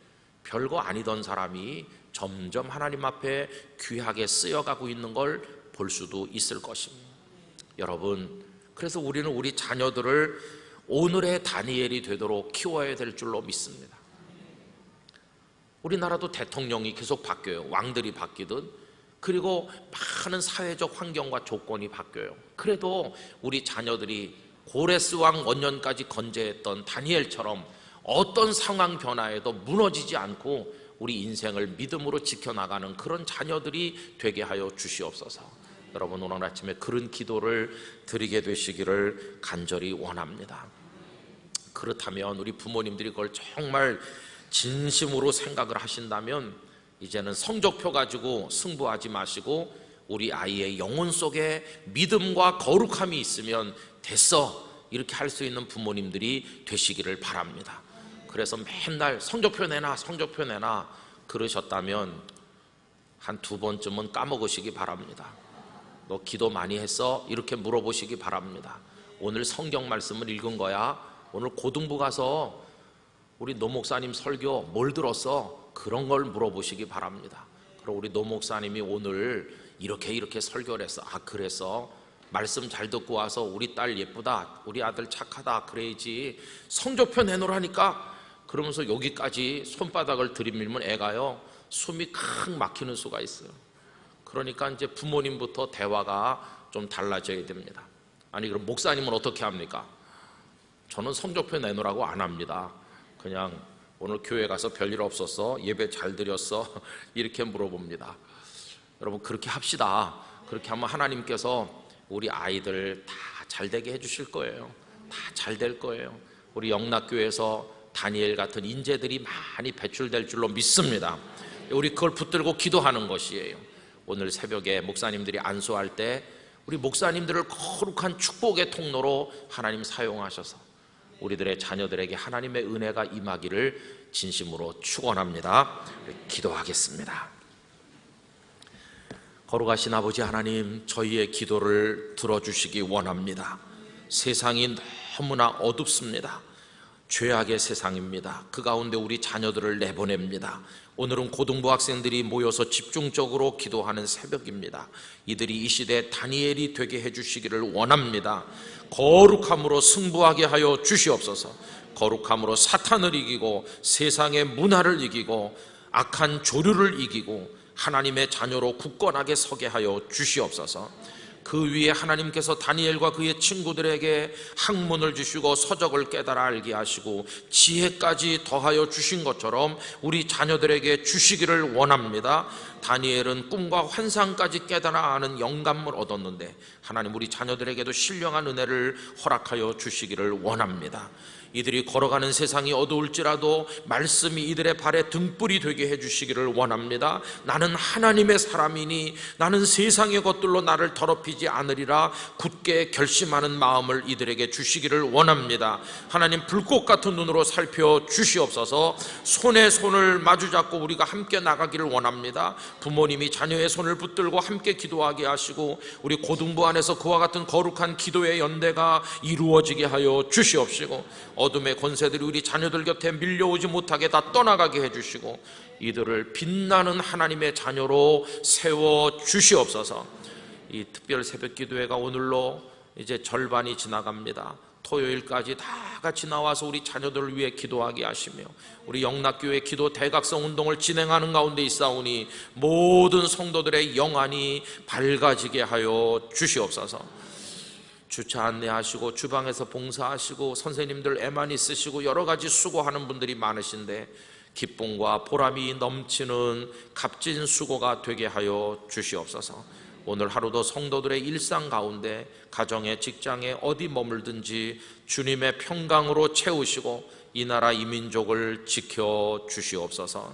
별거 아니던 사람이 점점 하나님 앞에 귀하게 쓰여가고 있는 걸 볼 수도 있을 것입니다. 여러분, 그래서 우리는 우리 자녀들을 오늘의 다니엘이 되도록 키워야 될 줄로 믿습니다. 우리나라도 대통령이 계속 바뀌어요. 왕들이 바뀌든, 그리고 많은 사회적 환경과 조건이 바뀌어요. 그래도 우리 자녀들이 고레스 왕 원년까지 건재했던 다니엘처럼 어떤 상황 변화에도 무너지지 않고 우리 인생을 믿음으로 지켜나가는 그런 자녀들이 되게 하여 주시옵소서. 여러분, 오늘 아침에 그런 기도를 드리게 되시기를 간절히 원합니다. 그렇다면 우리 부모님들이 그걸 정말 진심으로 생각을 하신다면 이제는 성적표 가지고 승부하지 마시고 우리 아이의 영혼 속에 믿음과 거룩함이 있으면 됐어, 이렇게 할 수 있는 부모님들이 되시기를 바랍니다. 그래서 맨날 성적표 내놔, 성적표 내놔 그러셨다면 한 2번쯤은 까먹으시기 바랍니다. 너 기도 많이 했어? 이렇게 물어보시기 바랍니다. 오늘 성경 말씀을 읽은 거야? 오늘 고등부 가서 우리 노 목사님 설교 뭘 들었어? 그런 걸 물어보시기 바랍니다. 그럼 우리 노 목사님이 오늘 이렇게 설교를 했어. 아, 그래서 말씀 잘 듣고 와서 우리 딸 예쁘다, 우리 아들 착하다 그래야지 성적표 내놓으라니까 그러면서 여기까지 손바닥을 들이밀면 애가요 숨이 칵 막히는 수가 있어요. 그러니까 이제 부모님부터 대화가 좀 달라져야 됩니다. 아니, 그럼 목사님은 어떻게 합니까? 저는 성적표 내놓으라고 안 합니다. 그냥 오늘 교회 가서 별일 없었어? 예배 잘 드렸어? 이렇게 물어봅니다. 여러분, 그렇게 합시다. 그렇게 하면 하나님께서 우리 아이들 다 잘되게 해주실 거예요. 다 잘 될 거예요. 우리 영락교회에서 다니엘 같은 인재들이 많이 배출될 줄로 믿습니다. 우리 그걸 붙들고 기도하는 것이에요. 오늘 새벽에 목사님들이 안수할 때 우리 목사님들을 거룩한 축복의 통로로 하나님 사용하셔서 우리들의 자녀들에게 하나님의 은혜가 임하기를 진심으로 축원합니다. 기도하겠습니다. 거룩하신 아버지 하나님, 저희의 기도를 들어주시기 원합니다. 세상이 너무나 어둡습니다. 죄악의 세상입니다. 그 가운데 우리 자녀들을 내보냅니다. 오늘은 고등부 학생들이 모여서 집중적으로 기도하는 새벽입니다. 이들이 이 시대 다니엘이 되게 해주시기를 원합니다. 거룩함으로 승부하게 하여 주시옵소서. 거룩함으로 사탄을 이기고 세상의 문화를 이기고 악한 조류를 이기고 하나님의 자녀로 굳건하게 서게 하여 주시옵소서. 그 위에 하나님께서 다니엘과 그의 친구들에게 학문을 주시고 서적을 깨달아 알게 하시고 지혜까지 더하여 주신 것처럼 우리 자녀들에게 주시기를 원합니다. 다니엘은 꿈과 환상까지 깨달아 아는 영감을 얻었는데 하나님 우리 자녀들에게도 신령한 은혜를 허락하여 주시기를 원합니다. 이들이 걸어가는 세상이 어두울지라도 말씀이 이들의 발에 등불이 되게 해주시기를 원합니다. 나는 하나님의 사람이니 나는 세상의 것들로 나를 더럽히지 않으리라 굳게 결심하는 마음을 이들에게 주시기를 원합니다. 하나님 불꽃 같은 눈으로 살펴 주시옵소서. 손에 손을 마주잡고 우리가 함께 나가기를 원합니다. 부모님이 자녀의 손을 붙들고 함께 기도하게 하시고 우리 고등부 안에서 그와 같은 거룩한 기도의 연대가 이루어지게 하여 주시옵시고 어둠의 권세들이 우리 자녀들 곁에 밀려오지 못하게 다 떠나가게 해주시고 이들을 빛나는 하나님의 자녀로 세워 주시옵소서. 이 특별 새벽 기도회가 오늘로 이제 절반이 지나갑니다. 토요일까지 다 같이 나와서 우리 자녀들을 위해 기도하게 하시며 우리 영락교회 기도 대각성 운동을 진행하는 가운데 있사오니 모든 성도들의 영안이 밝아지게 하여 주시옵소서. 주차 안내하시고 주방에서 봉사하시고 선생님들 애만 있으시고 여러 가지 수고하는 분들이 많으신데 기쁨과 보람이 넘치는 값진 수고가 되게 하여 주시옵소서. 오늘 하루도 성도들의 일상 가운데 가정에 직장에 어디 머물든지 주님의 평강으로 채우시고 이 나라 이 민족을 지켜 주시옵소서.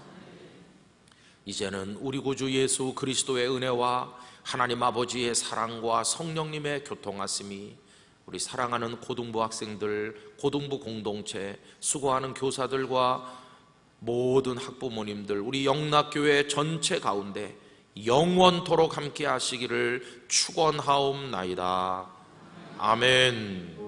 이제는 우리 구주 예수 그리스도의 은혜와 하나님 아버지의 사랑과 성령님의 교통하심이 우리 사랑하는 고등부 학생들, 고등부 공동체, 수고하는 교사들과 모든 학부모님들, 우리 영락교회 전체 가운데 영원토록 함께 하시기를 축원하옵나이다. 아멘.